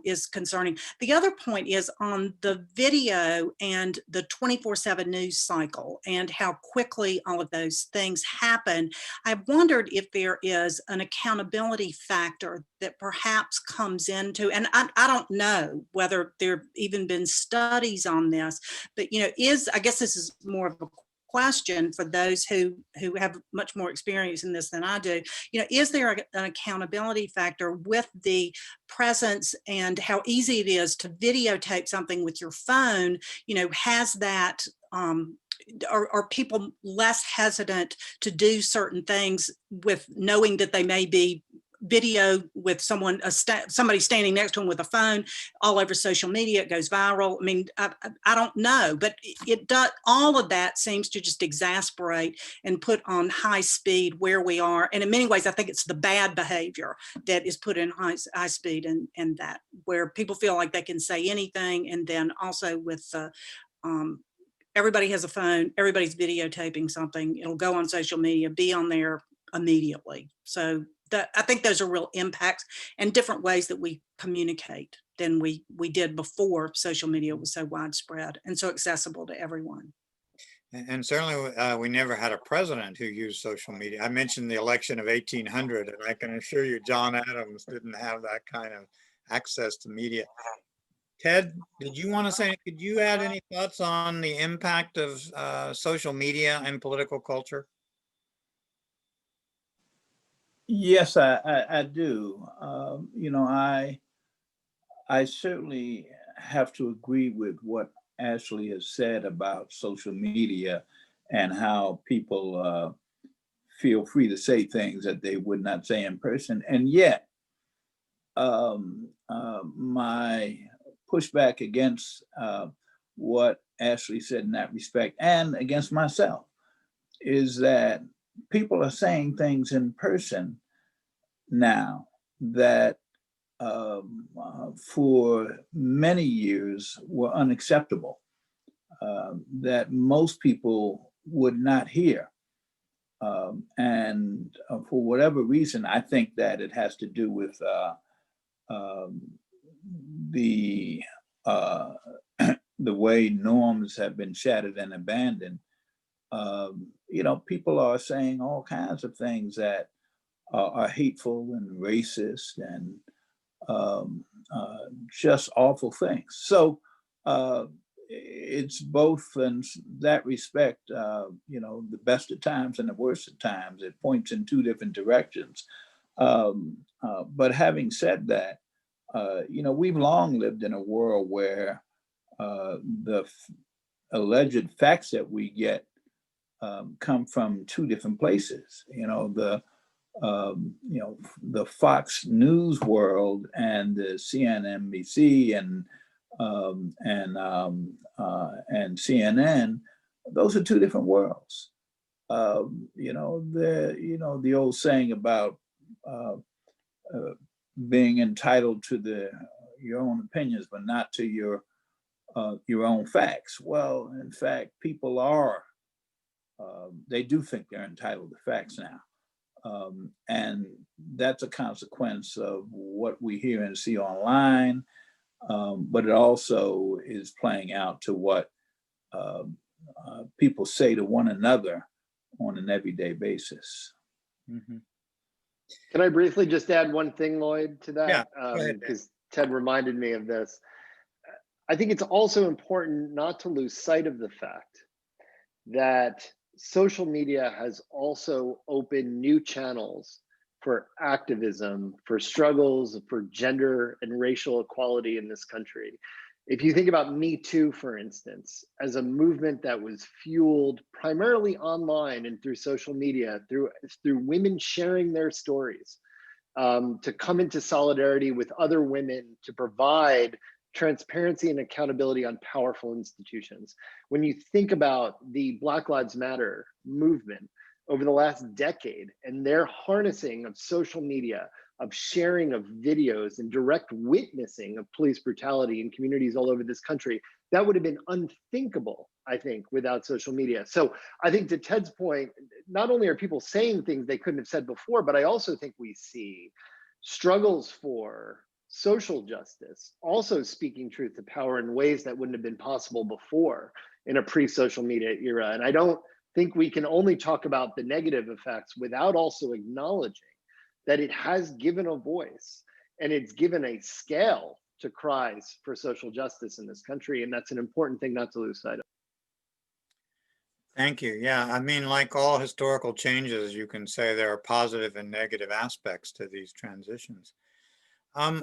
is concerning. The other point is on the video and the 24/7 news cycle and how quickly all of those things happen. I've wondered if there is an accountability factor that perhaps comes into, and I don't know whether there have even been studies on this, but, you know, I guess this is more of a question for those who have much more experience in this than I do. You know, is there an accountability factor with the presence and how easy it is to videotape something with your phone? You know, has that, are people less hesitant to do certain things with knowing that they may be video with somebody standing next to them with a phone all over social media? It goes viral. I mean, I don't know, but it does. All of that seems to just exasperate and put on high speed where we are. And in many ways, I think it's the bad behavior that is put in high speed, and that where people feel like they can say anything. And then also with everybody has a phone, everybody's videotaping something. It'll go on social media, be on there immediately. So I think those are real impacts and different ways that we communicate than we did before social media was so widespread and so accessible to everyone. And certainly we never had a president who used social media. I mentioned the election of 1800, and I can assure you John Adams didn't have that kind of access to media. Ted, did you want to say, could you add any thoughts on the impact of social media and political culture? Yes, I do. You know, I certainly have to agree with what Ashley has said about social media and how people feel free to say things that they would not say in person. And yet, my pushback against what Ashley said in that respect, and against myself, is that people are saying things in person now that for many years were unacceptable, that most people would not hear. And for whatever reason, I think that it has to do with the the way norms have been shattered and abandoned. You know, people are saying all kinds of things that are hateful and racist and just awful things. So it's both in that respect, you know, the best of times and the worst of times. It points in two different directions. But having said that, you know, we've long lived in a world where the alleged facts that we get come from two different places. You know, the Fox News world and the CNNBC and CNN. Those are two different worlds. You know, the old saying about being entitled to your own opinions, but not to your own facts. Well, in fact, people are. They do think they're entitled to facts now. And that's a consequence of what we hear and see online, but it also is playing out to what people say to one another on an everyday basis. Mm-hmm. Can I briefly just add one thing, Lloyd, to that? Yeah, go ahead, Because Ted reminded me of this. I think it's also important not to lose sight of the fact that social media has also opened new channels for activism, for struggles, for gender and racial equality in this country. If you think about Me Too, for instance, as a movement that was fueled primarily online and through social media, through women sharing their stories, to come into solidarity with other women to provide transparency and accountability on powerful institutions. When you think about the Black Lives Matter movement over the last decade and their harnessing of social media, of sharing of videos and direct witnessing of police brutality in communities all over this country, that would have been unthinkable, I think, without social media. So I think to Ted's point, not only are people saying things they couldn't have said before, but I also think we see struggles for social justice also speaking truth to power in ways that wouldn't have been possible before in a pre-social media era. And I don't think we can only talk about the negative effects without also acknowledging that it has given a voice and it's given a scale to cries for social justice in this country. And that's an important thing not to lose sight of. Thank you. Yeah, I mean, like all historical changes, you can say there are positive and negative aspects to these transitions.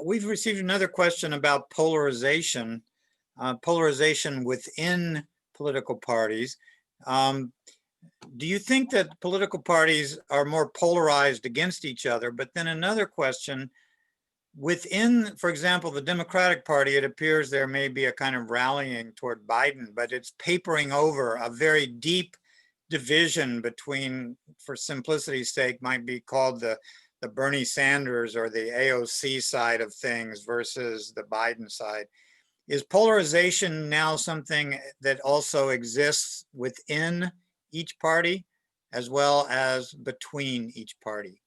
We've received another question about polarization, polarization within political parties. Do you think that political parties are more polarized against each other? But then another question, within, for example, the Democratic Party, it appears there may be a kind of rallying toward Biden, but it's papering over a very deep division between, for simplicity's sake, might be called the Bernie Sanders or the AOC side of things versus the Biden side. Is polarization now something that also exists within each party as well as between each party?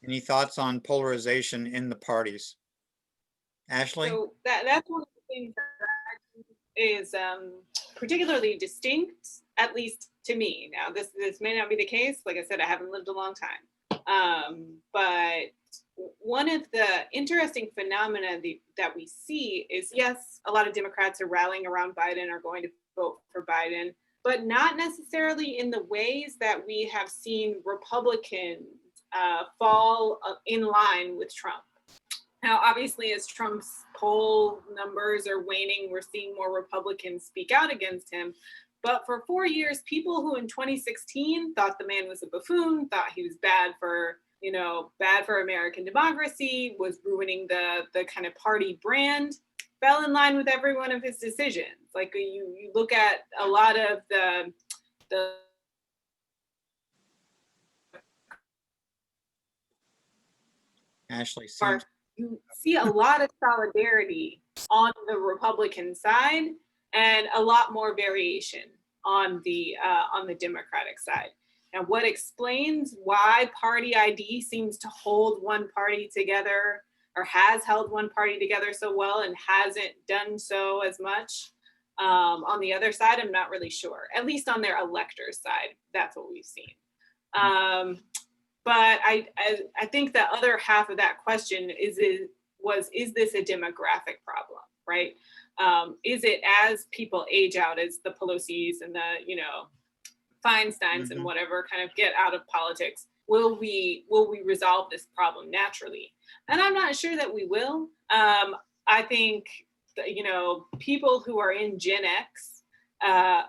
Any thoughts on polarization in the parties? Ashley? So that's one of the things that is particularly distinct, at least to me. Now, this may not be the case. Like I said, I haven't lived a long time. But one of the interesting phenomena that we see is, yes, a lot of Democrats are rallying around Biden, are going to vote for Biden, but not necessarily in the ways that we have seen Republicans fall in line with Trump. Now, obviously, as Trump's poll numbers are waning, we're seeing more Republicans speak out against him. But for 4 years, people who in 2016 thought the man was a buffoon, thought he was bad for American democracy, was ruining the kind of party brand, fell in line with every one of his decisions. Like you look at a lot of the Ashley, seems you see a lot of solidarity on the Republican side and a lot more variation on the Democratic side. Now, what explains why party ID seems to hold one party together, or has held one party together so well and hasn't done so as much on the other side, I'm not really sure. At least on their electors' side, that's what we've seen. But I think the other half of that question is this a demographic problem, right? Is it as people age out, as the Pelosi's and the Feinsteins and whatever kind of get out of politics, will we resolve this problem naturally? And I'm not sure that we will. I think people who are in Gen X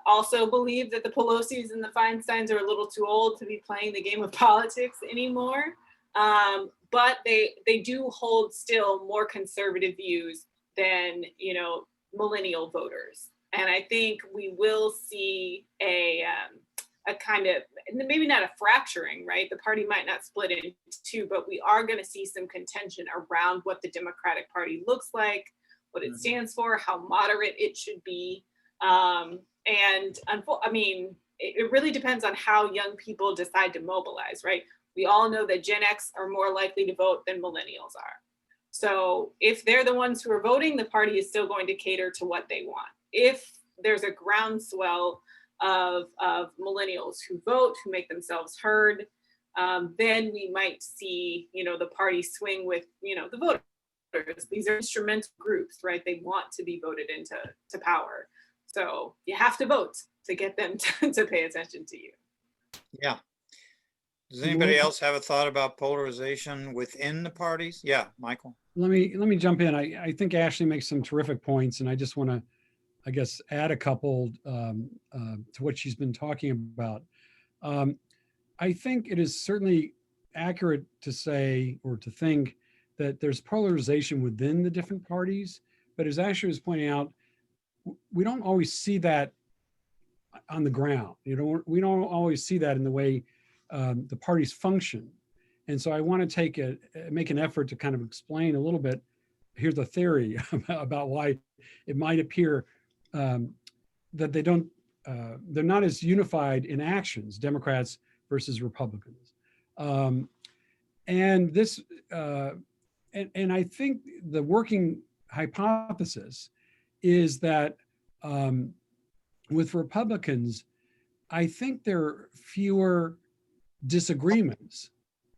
also believe that the Pelosi's and the Feinsteins are a little too old to be playing the game of politics anymore. But they do hold still more conservative views than millennial voters. And I think we will see a kind of, maybe not a fracturing, right? The party might not split into two, but we are going to see some contention around what the Democratic Party looks like, what it stands for, how moderate it should be. It really depends on how young people decide to mobilize, right? We all know that Gen X are more likely to vote than millennials are. So if they're the ones who are voting, the party is still going to cater to what they want. If there's a groundswell of millennials who vote, who make themselves heard, then we might see, the party swing with, the voters. These are instrumental groups, right? They want to be voted into power. So you have to vote to get them to pay attention to you. Yeah. Does anybody else have a thought about polarization within the parties? Yeah, Michael. Let me jump in. I think Ashley makes some terrific points, and I just want to, I guess, add a couple to what she's been talking about. I think it is certainly accurate to say or to think that there's polarization within the different parties, but as Asher was pointing out, we don't always see that on the ground. We don't always see that in the way the parties function. And so I want to make an effort to kind of explain a little bit. Here's a theory about why it might appear that they're not as unified in actions, Democrats versus Republicans. And this, and I think the working hypothesis is that with Republicans, I think there are fewer disagreements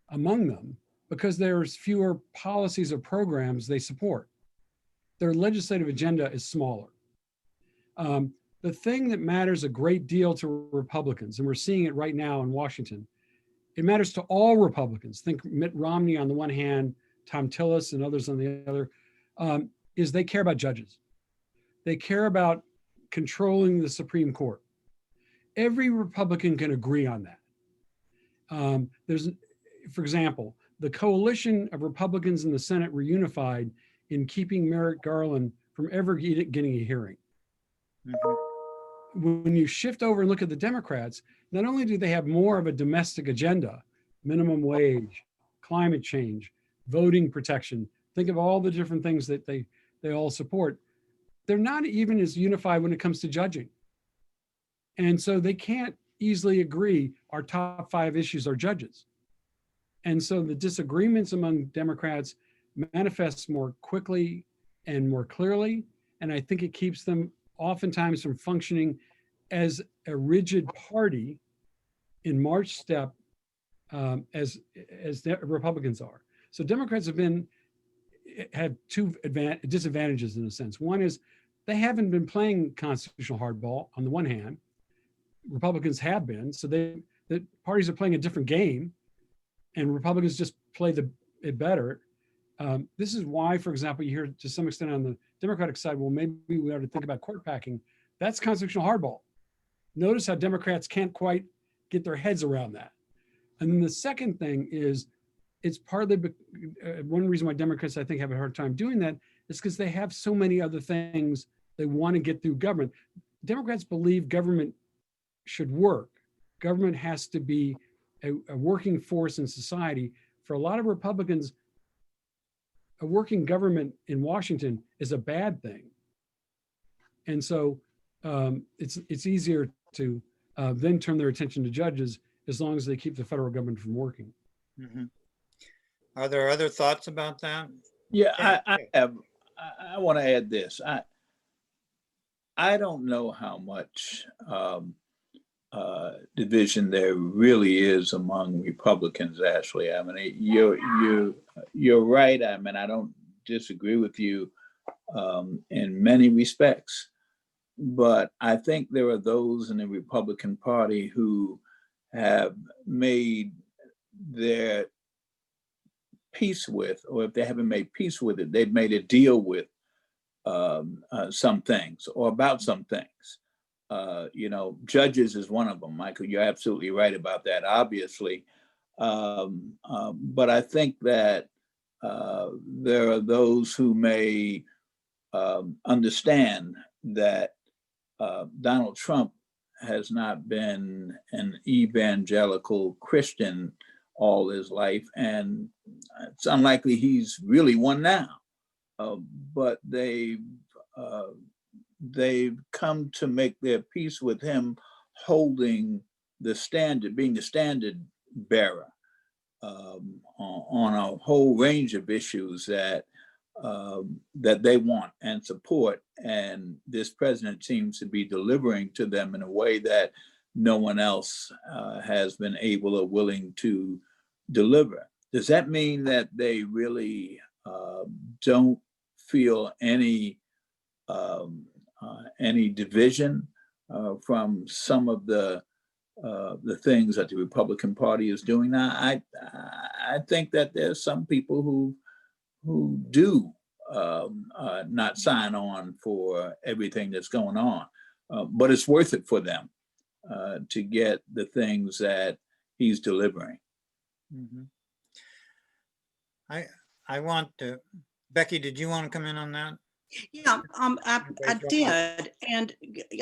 among them because there's fewer policies or programs they support. Their legislative agenda is smaller. The thing that matters a great deal to Republicans, and we're seeing it right now in Washington, it matters to all Republicans. Think Mitt Romney on the one hand, Tom Tillis and others on the other, is they care about judges. They care about controlling the Supreme Court. Every Republican can agree on that. There's, for example, the coalition of Republicans in the Senate were unified in keeping Merrick Garland from ever getting a hearing. Mhm. When you shift over and look at the Democrats, not only do they have more of a domestic agenda, minimum wage, climate change, voting protection, think of all the different things that they all support, they're not even as unified when it comes to judging. And so they can't easily agree our top 5 issues are judges. And so the disagreements among Democrats manifests more quickly and more clearly. And I think it keeps them oftentimes from functioning as a rigid party in march step as Republicans are. So Democrats have 2 disadvantages in a sense. One is they haven't been playing constitutional hardball on the one hand. Republicans have been, so the parties are playing a different game, and Republicans just play it better. This is why, for example, you hear to some extent on the Democratic side, well, maybe we ought to think about court packing. That's constitutional hardball. Notice how Democrats can't quite get their heads around that. And then the second thing is, it's partly one reason why Democrats, I think, have a hard time doing that is because they have so many other things they want to get through government. Democrats believe government should work. Government has to be a working force in society. For a lot of Republicans, a working government in Washington is a bad thing. And so it's easier to then turn their attention to judges as long as they keep the federal government from working. Mhm. Are there other thoughts about that? Yeah, Yeah. I want to add this. I don't know how much division there really is among Republicans, Ashley. I mean, you're right. I mean, I don't disagree with you in many respects, but I think there are those in the Republican Party who have made their peace with, or if they haven't made peace with it, they've made a deal with some things or about some things. Judges is one of them, Michael. You're absolutely right about that, obviously. But I think that there are those who may understand that Donald Trump has not been an evangelical Christian all his life, and it's unlikely he's really one now. But they've come to make their peace with him holding the standard, being the standard bearer on a whole range of issues that they want and support. And this president seems to be delivering to them in a way that no one else has been able or willing to deliver. Does that mean that they really don't feel any division from some of the things that the Republican Party is doing now? I think that there's some people who do not sign on for everything that's going on, but it's worth it for them to get the things that he's delivering. Mhm. I want to, Becky, did you want to come in on that? Yeah, I did. And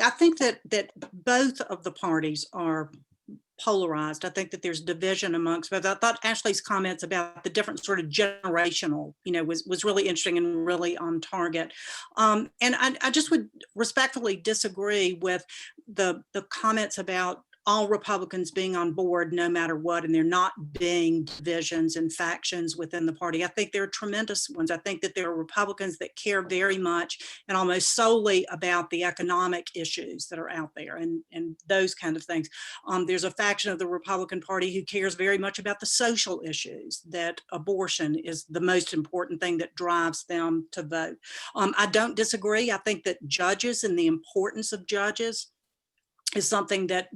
I think that both of the parties are polarized. I think that there's division amongst, but I thought Ashley's comments about the different sort of generational, was really interesting and really on target. And I just would respectfully disagree with the comments about all Republicans being on board no matter what, and there not being divisions and factions within the party. I think there are tremendous ones. I think that there are Republicans that care very much and almost solely about the economic issues that are out there and those kind of things. There's a faction of the Republican Party who cares very much about the social issues, that abortion is the most important thing that drives them to vote. I don't disagree. I think that judges and the importance of judges is something that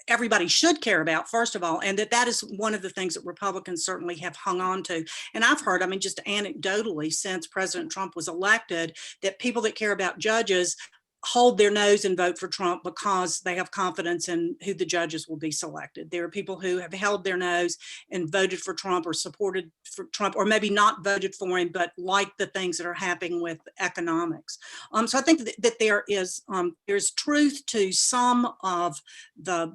everybody should care about, first of all, and that is one of the things that Republicans certainly have hung on to. And I've heard, just anecdotally, since President Trump was elected, that people that care about judges hold their nose and vote for Trump because they have confidence in who the judges will be selected. There are people who have held their nose and voted for Trump or supported for Trump, or maybe not voted for him, but like the things that are happening with economics. So I think that there is there's truth to some of the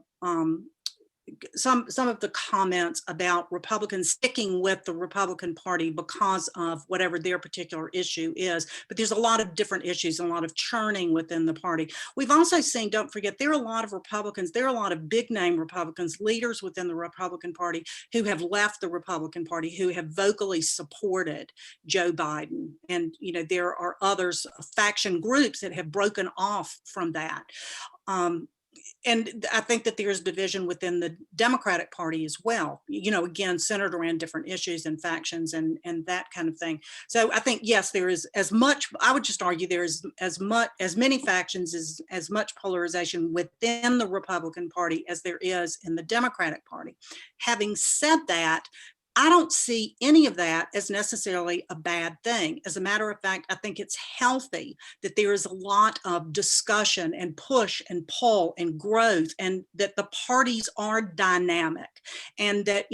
some of the comments about Republicans sticking with the Republican Party because of whatever their particular issue is. But there's a lot of different issues and a lot of churning within the party. We've also seen, don't forget, there are a lot of Republicans, there are a lot of big name Republicans, leaders within the Republican Party who have left the Republican Party, who have vocally supported Joe Biden. And, there are others, faction groups that have broken off from that. And I think that there's division within the Democratic Party as well, again, centered around different issues and factions and that kind of thing. So I think, yes, there is as much, I would just argue there is as many factions, as much polarization within the Republican Party as there is in the Democratic Party. Having said that, I don't see any of that as necessarily a bad thing. As a matter of fact, I think it's healthy that there is a lot of discussion and push and pull and growth, and that the parties are dynamic. And that,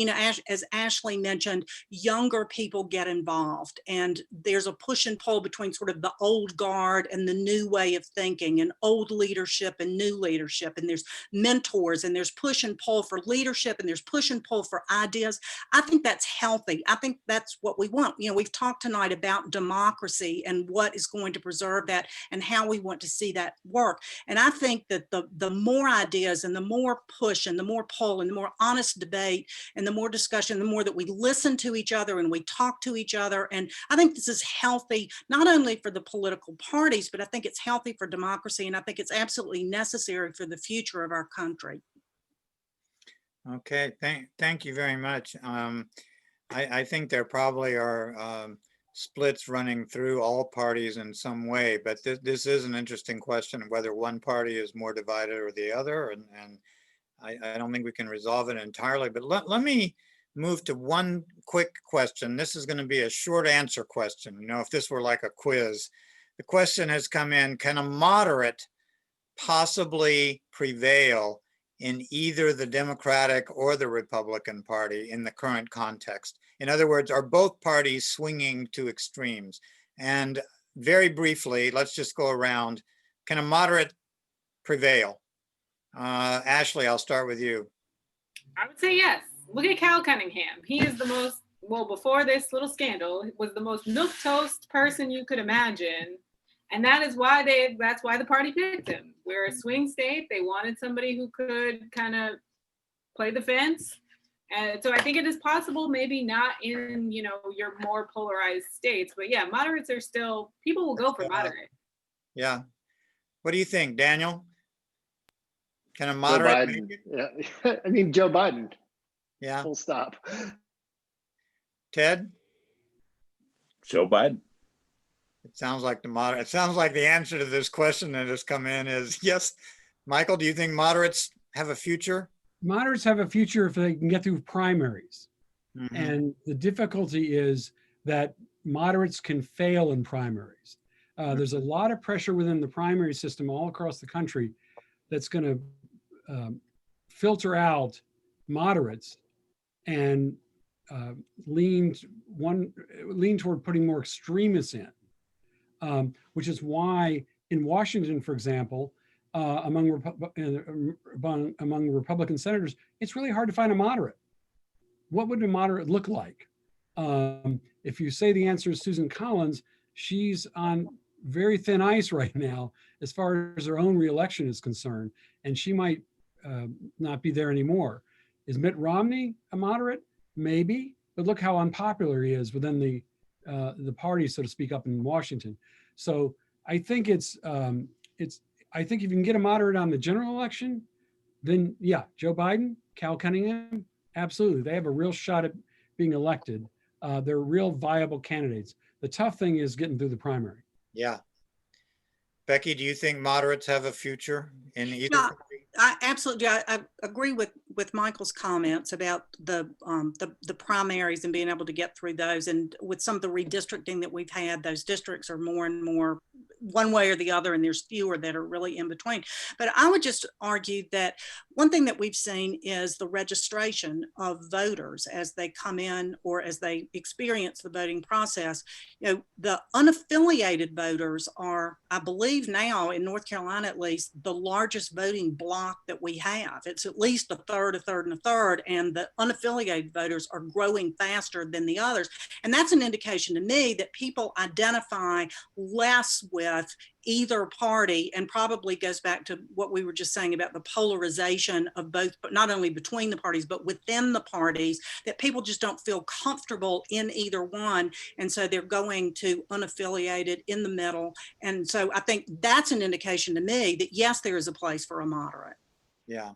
as Ashley mentioned, younger people get involved, and there's a push and pull between sort of the old guard and the new way of thinking, and old leadership and new leadership. And there's mentors, and there's push and pull for leadership, and there's push and pull for ideas. I think that's healthy. I think that's what we want. We've talked tonight about democracy and what is going to preserve that and how we want to see that work. And I think that the more ideas and the more push and the more pull and the more honest debate and the more discussion, the more that we listen to each other and we talk to each other. And I think this is healthy, not only for the political parties, but I think it's healthy for democracy. And I think it's absolutely necessary for the future of our country. Okay, thank you very much. I think there probably are splits running through all parties in some way, but this is an interesting question of whether one party is more divided or the other, and I don't think we can resolve it entirely. But let me move to one quick question. This is going to be a short answer question. If this were like a quiz, the question has come in: can a moderate possibly prevail in either the Democratic or the Republican Party in the current context? In other words, are both parties swinging to extremes? And very briefly, let's just go around. Can a moderate prevail? Ashley, I'll start with you. I would say yes. Look at Cal Cunningham. He is the most, well, before this little scandal, was the most milquetoast person you could imagine. And that's why the party picked him. We're a swing state. They wanted somebody who could kind of play the fence. And so I think it is possible, maybe not in, your more polarized states, but yeah, moderates are still, people will go for moderate. Yeah. What do you think, Daniel? Can a moderate Joe Biden? Yeah. I mean, Joe Biden. Yeah. Full stop. Ted? Joe Biden. It sounds like the answer to this question that has come in is yes. Michael, do you think moderates have a future? Moderates have a future if they can get through primaries. Mm-hmm. And the difficulty is that moderates can fail in primaries. There's a lot of pressure within the primary system all across the country that's going to filter out moderates and lean toward putting more extremists in, which is why in Washington, for example, among Republican senators, it's really hard to find a moderate. What would a moderate look like? If you say the answer is Susan Collins, she's on very thin ice right now as far as her own reelection is concerned, and she might not be there anymore. Is Mitt Romney a moderate? Maybe, but look how unpopular he is within the party, so to speak, up in Washington. So I think I think if you can get a moderate on the general election, then yeah, Joe Biden, Cal Cunningham, absolutely, they have a real shot at being elected. They're real viable candidates. The tough thing is getting through the primary. Yeah. Becky, do you think moderates have a future in either Yeah, party? I absolutely, I agree with Michael's comments about the primaries and being able to get through those. And with some of the redistricting that we've had, those districts are more and more one way or the other, and there's fewer that are really in between. But I would just argue that one thing that we've seen is the registration of voters as they come in or as they experience the voting process. You know, the unaffiliated voters are, I believe now in North Carolina at least, the largest voting block that we have. It's at least a third, and the unaffiliated voters are growing faster than the others. And that's an indication to me that people identify less with either party, and probably goes back to what we were just saying about the polarization of both, but not only between the parties, but within the parties, that people just don't feel comfortable in either one. And so they're going to unaffiliated in the middle. And so I think that's an indication to me that yes, there is a place for a moderate. Yeah.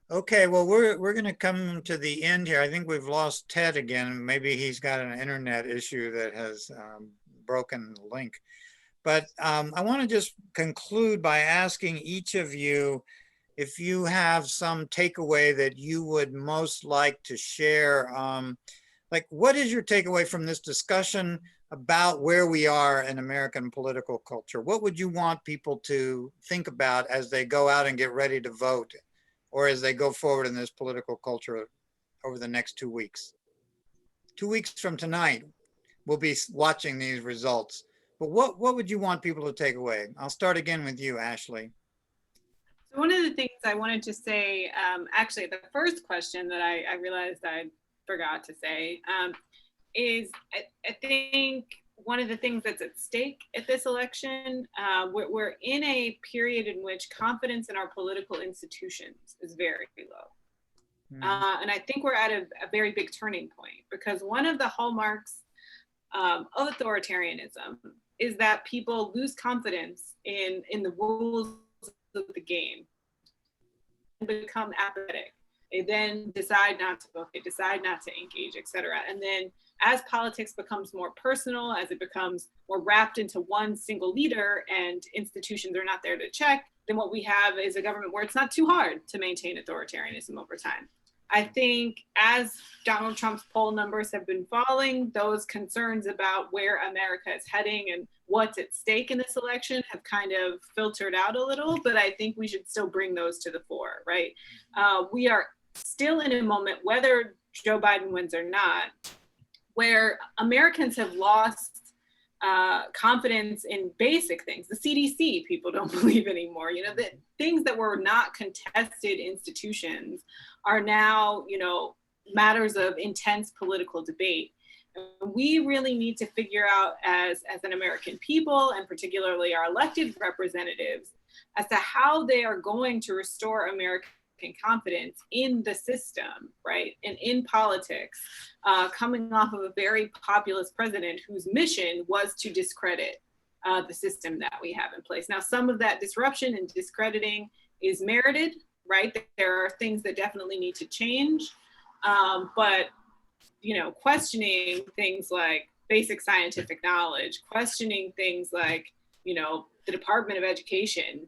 Okay, well, we're going to come to the end here. I think we've lost Ted again. Maybe he's got an internet issue that has broken the link. But I want to just conclude by asking each of you if you have some takeaway that you would most like to share. Like, what is your takeaway from this discussion about where we are in American political culture? What would you want people to think about as they go out and get ready to vote, or as they go forward in this political culture over the next 2 weeks? 2 weeks from tonight, we'll be watching these results. But what would you want people to take away? I'll start again with you, Ashley. So one of the things I wanted to say, actually the first question that I realized I forgot to say is I think one of the things that's at stake at this election, we're in a period in which confidence in our political institutions is very low. And I think we're at a very big turning point, because one of the hallmarks of authoritarianism is that people lose confidence in the rules of the game and become apathetic. They then decide not to vote, they decide not to engage, et cetera. And then as politics becomes more personal, as it becomes more wrapped into one single leader and institutions are not there to check, then what we have is a government where it's not too hard to maintain authoritarianism over time. I think as Donald Trump's poll numbers have been falling, those concerns about where America is heading and what's at stake in this election have kind of filtered out a little, but I think we should still bring those to the fore, right? We are still in a moment, whether Joe Biden wins or not, where Americans have lost confidence in basic things. The CDC, people don't believe anymore. You know, the things that were not contested institutions are now, you know, matters of intense political debate. And we really need to figure out as an American people, and particularly our elected representatives, as to how they are going to restore American confidence in the system, right? And in politics, coming off of a very populist president whose mission was to discredit the system that we have in place. Now, some of that disruption and discrediting is merited, right? There are things that definitely need to change, but you know, questioning things like basic scientific knowledge, questioning things like, you know, the Department of Education,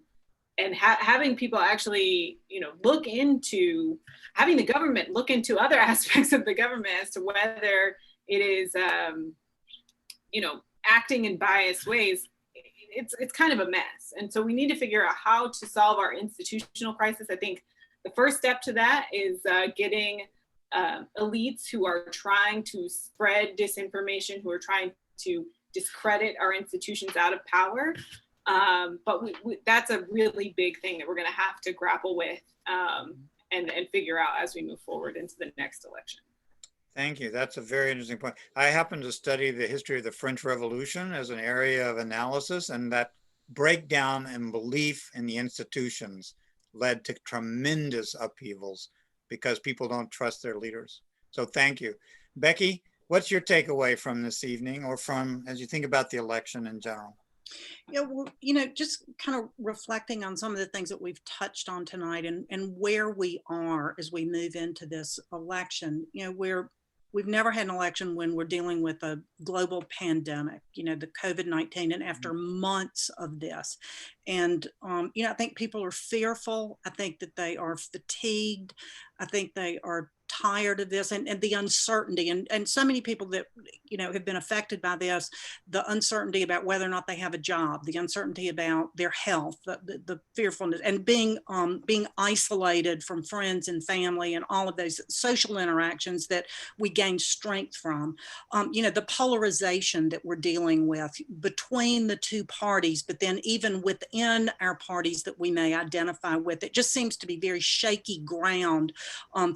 and having people actually, you know, look into, having the government look into other aspects of the government as to whether it is, you know, acting in biased ways. It's kind of a mess. And so we need to figure out how to solve our institutional crisis. I think the first step to that is getting elites who are trying to spread disinformation, who are trying to discredit our institutions out of power. But that's a really big thing that we're going to have to grapple with and figure out as we move forward into the next election. Thank you. That's a very interesting point. I happen to study the history of the French Revolution as an area of analysis, and that breakdown and belief in the institutions led to tremendous upheavals because people don't trust their leaders. So thank you. Becky, what's your takeaway from this evening, or from as you think about the election in general? Yeah, well, just kind of reflecting on some of the things that we've touched on tonight and where we are as we move into this election. We've never had an election when we're dealing with a global pandemic, the COVID-19, and after months of this. And, I think people are fearful. I think that they are fatigued. I think they are tired of this and the uncertainty. And so many people that, have been affected by this, the uncertainty about whether or not they have a job, the uncertainty about their health, the fearfulness, and being isolated from friends and family and all of those social interactions that we gain strength from. The polarization that we're dealing with between the two parties, but then even within our parties that we may identify with, it just seems to be very shaky ground,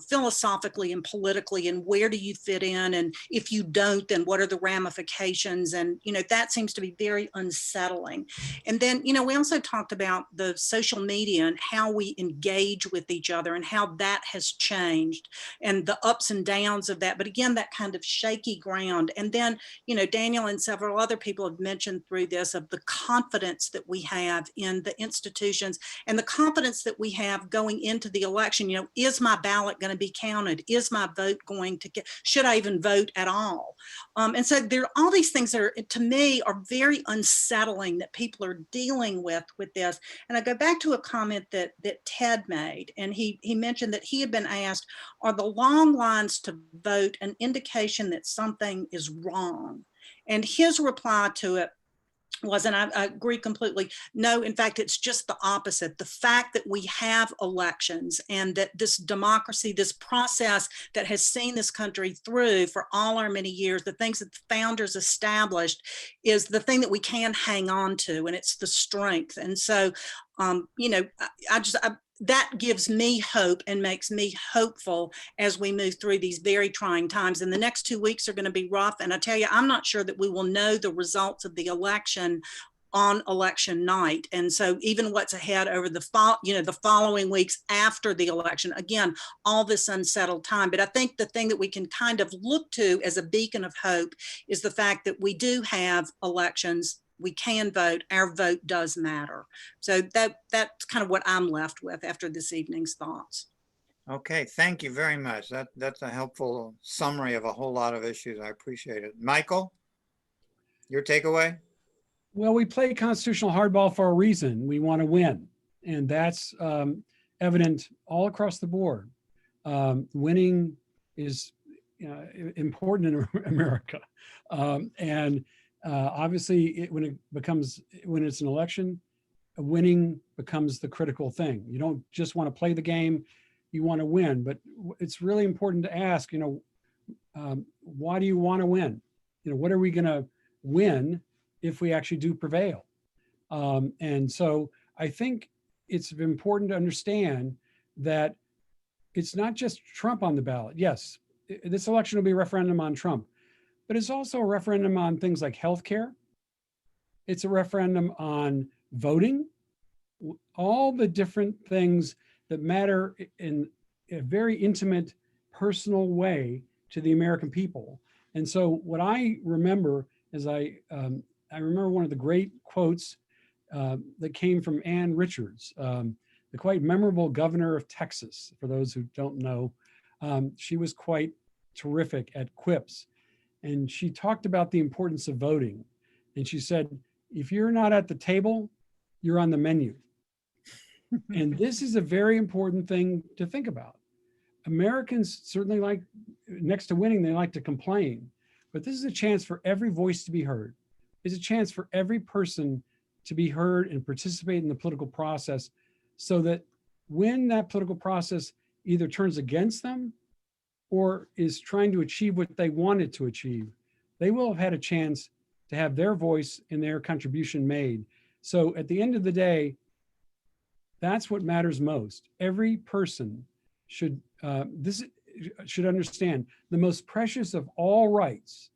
philosophically and politically, and where do you fit in? And if you don't, then what are the ramifications? And, that seems to be very unsettling. And then, we also talked about the social media and how we engage with each other and how that has changed and the ups and downs of that. But again, that kind of shaky ground. And then, Daniel and several other people have mentioned through this of the confidence that we have in the institutions and the confidence that we have going into the election. Is my ballot going to be counted? Is my vote going to get, should I even vote at all? And so there are all these things that are, to me, are very unsettling that people are dealing with this. And I go back to a comment that Ted made, and he mentioned that he had been asked, are the long lines to vote an indication that something is wrong? And his reply to it was, and I agree completely, no, in fact, it's just the opposite. The fact that we have elections and that this democracy, this process that has seen this country through for all our many years, the things that the founders established, is the thing that we can hang on to, and it's the strength. And so, that gives me hope and makes me hopeful as we move through these very trying times. And the next 2 weeks are going to be rough. And I tell you, I'm not sure that we will know the results of the election on election night. And so even what's ahead over the following weeks after the election, again, all this unsettled time. But I think the thing that we can kind of look to as a beacon of hope is the fact that we do have elections. We can vote. Our vote does matter. So that's kind of what I'm left with after this evening's thoughts. Okay, thank you very much. That's a helpful summary of a whole lot of issues. I appreciate it. Michael, your takeaway? Well, we play constitutional hardball for a reason. We want to win. And that's evident all across the board. Winning is important in America. Obviously, when it's an election, winning becomes the critical thing. You don't just want to play the game, you want to win. But it's really important to ask, why do you want to win? What are we going to win if we actually do prevail? And so I think it's important to understand that it's not just Trump on the ballot. Yes, this election will be a referendum on Trump, but it's also a referendum on things like healthcare. It's a referendum on voting, all the different things that matter in a very intimate, personal way to the American people. And so what I remember is I remember one of the great quotes that came from Ann Richards, the quite memorable governor of Texas. For those who don't know, she was quite terrific at quips. And she talked about the importance of voting. And she said, if you're not at the table, you're on the menu. And this is a very important thing to think about. Americans certainly like, next to winning, they like to complain. But this is a chance for every voice to be heard. It's a chance for every person to be heard and participate in the political process, so that when that political process either turns against them or is trying to achieve what they wanted to achieve, they will have had a chance to have their voice and their contribution made. So at the end of the day, that's what matters most. Every person should should understand the most precious of all rights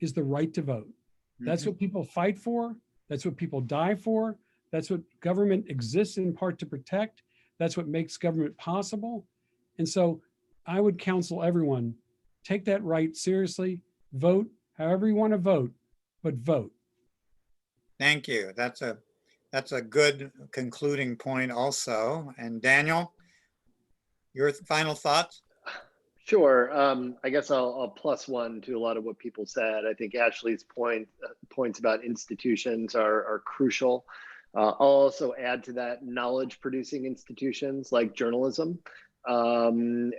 is the right to vote. That's what people fight for. That's what people die for. That's what government exists in part to protect. That's what makes government possible. And so I would counsel everyone, take that right seriously, vote however you want to vote, but vote. Thank you. That's a good concluding point also. And Daniel, your final thoughts? Sure. I guess I'll plus one to a lot of what people said. I think Ashley's points about institutions are crucial. I'll also add to that knowledge producing institutions like journalism, like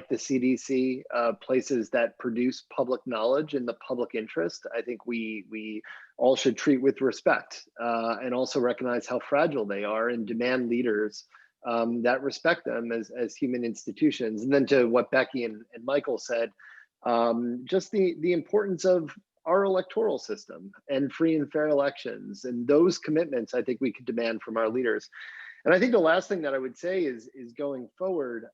the CDC, places that produce public knowledge in the public interest. I think we all should treat with respect and also recognize how fragile they are and demand leaders that respect them as human institutions. And then to what Becky and Michael said, just the importance of our electoral system and free and fair elections, and those commitments I think we could demand from our leaders. And I think the last thing that I would say is going forward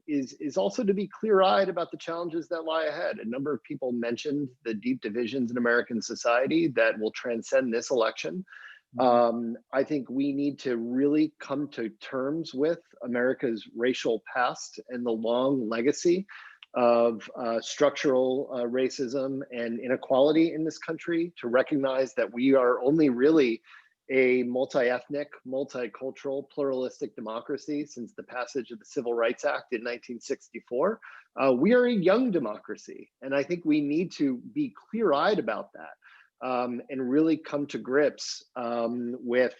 is also to be clear-eyed about the challenges that lie ahead. A number of people mentioned the deep divisions in American society that will transcend this election. I think we need to really come to terms with America's racial past and the long legacy of structural racism and inequality in this country, to recognize that we are only really a multi-ethnic, multicultural, pluralistic democracy since the passage of the Civil Rights Act in 1964. We are a young democracy, and I think we need to be clear-eyed about that. And really come to grips with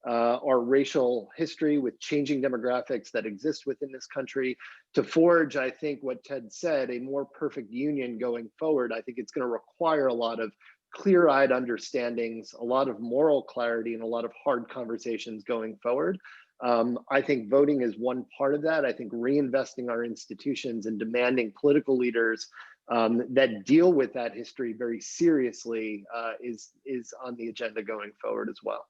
our racial history, with changing demographics that exist within this country, to forge, I think what Ted said, a more perfect union going forward. I think it's going to require a lot of clear-eyed understandings, a lot of moral clarity, and a lot of hard conversations going forward. I think voting is one part of that. I think reinvesting our institutions and demanding political leaders that deal with that history very seriously is on the agenda going forward as well.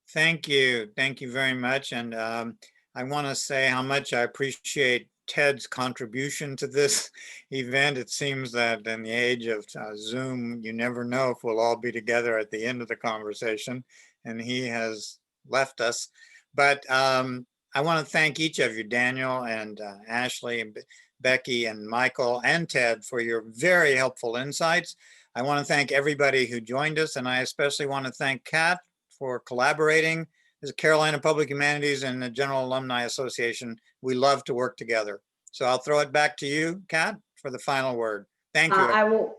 Thank you. Thank you very much. And I want to say how much I appreciate Ted's contribution to this event. It seems that in the age of Zoom, you never know if we'll all be together at the end of the conversation, and he has left us. But I want to thank each of you, Daniel and Ashley and Becky and Michael and Ted, for your very helpful insights. I want to thank everybody who joined us, and I especially want to thank Kat for collaborating as Carolina Public Humanities and the General Alumni Association. We love to work together. So I'll throw it back to you, Kat, for the final word. Thank you. I will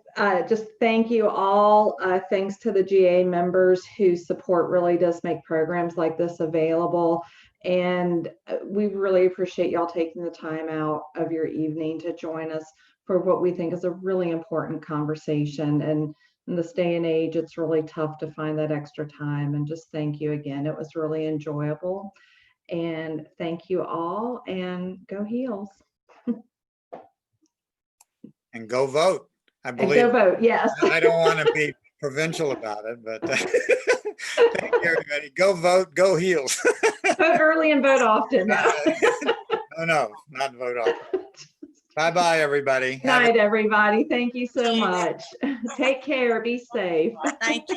just thank you all. Thanks to the GA members whose support really does make programs like this available. And we really appreciate y'all taking the time out of your evening to join us for what we think is a really important conversation. And in this day and age, it's really tough to find that extra time. And just thank you again. It was really enjoyable. And thank you all, and go Heels. And go vote. I And believe. go vote, yes. I don't want to be provincial about it, but thank you, everybody. Go vote, go Heels. Vote early and vote often. No, not vote often. Bye-bye, everybody. Good night, everybody. Thank you so much. Take care. Be safe. Thank you.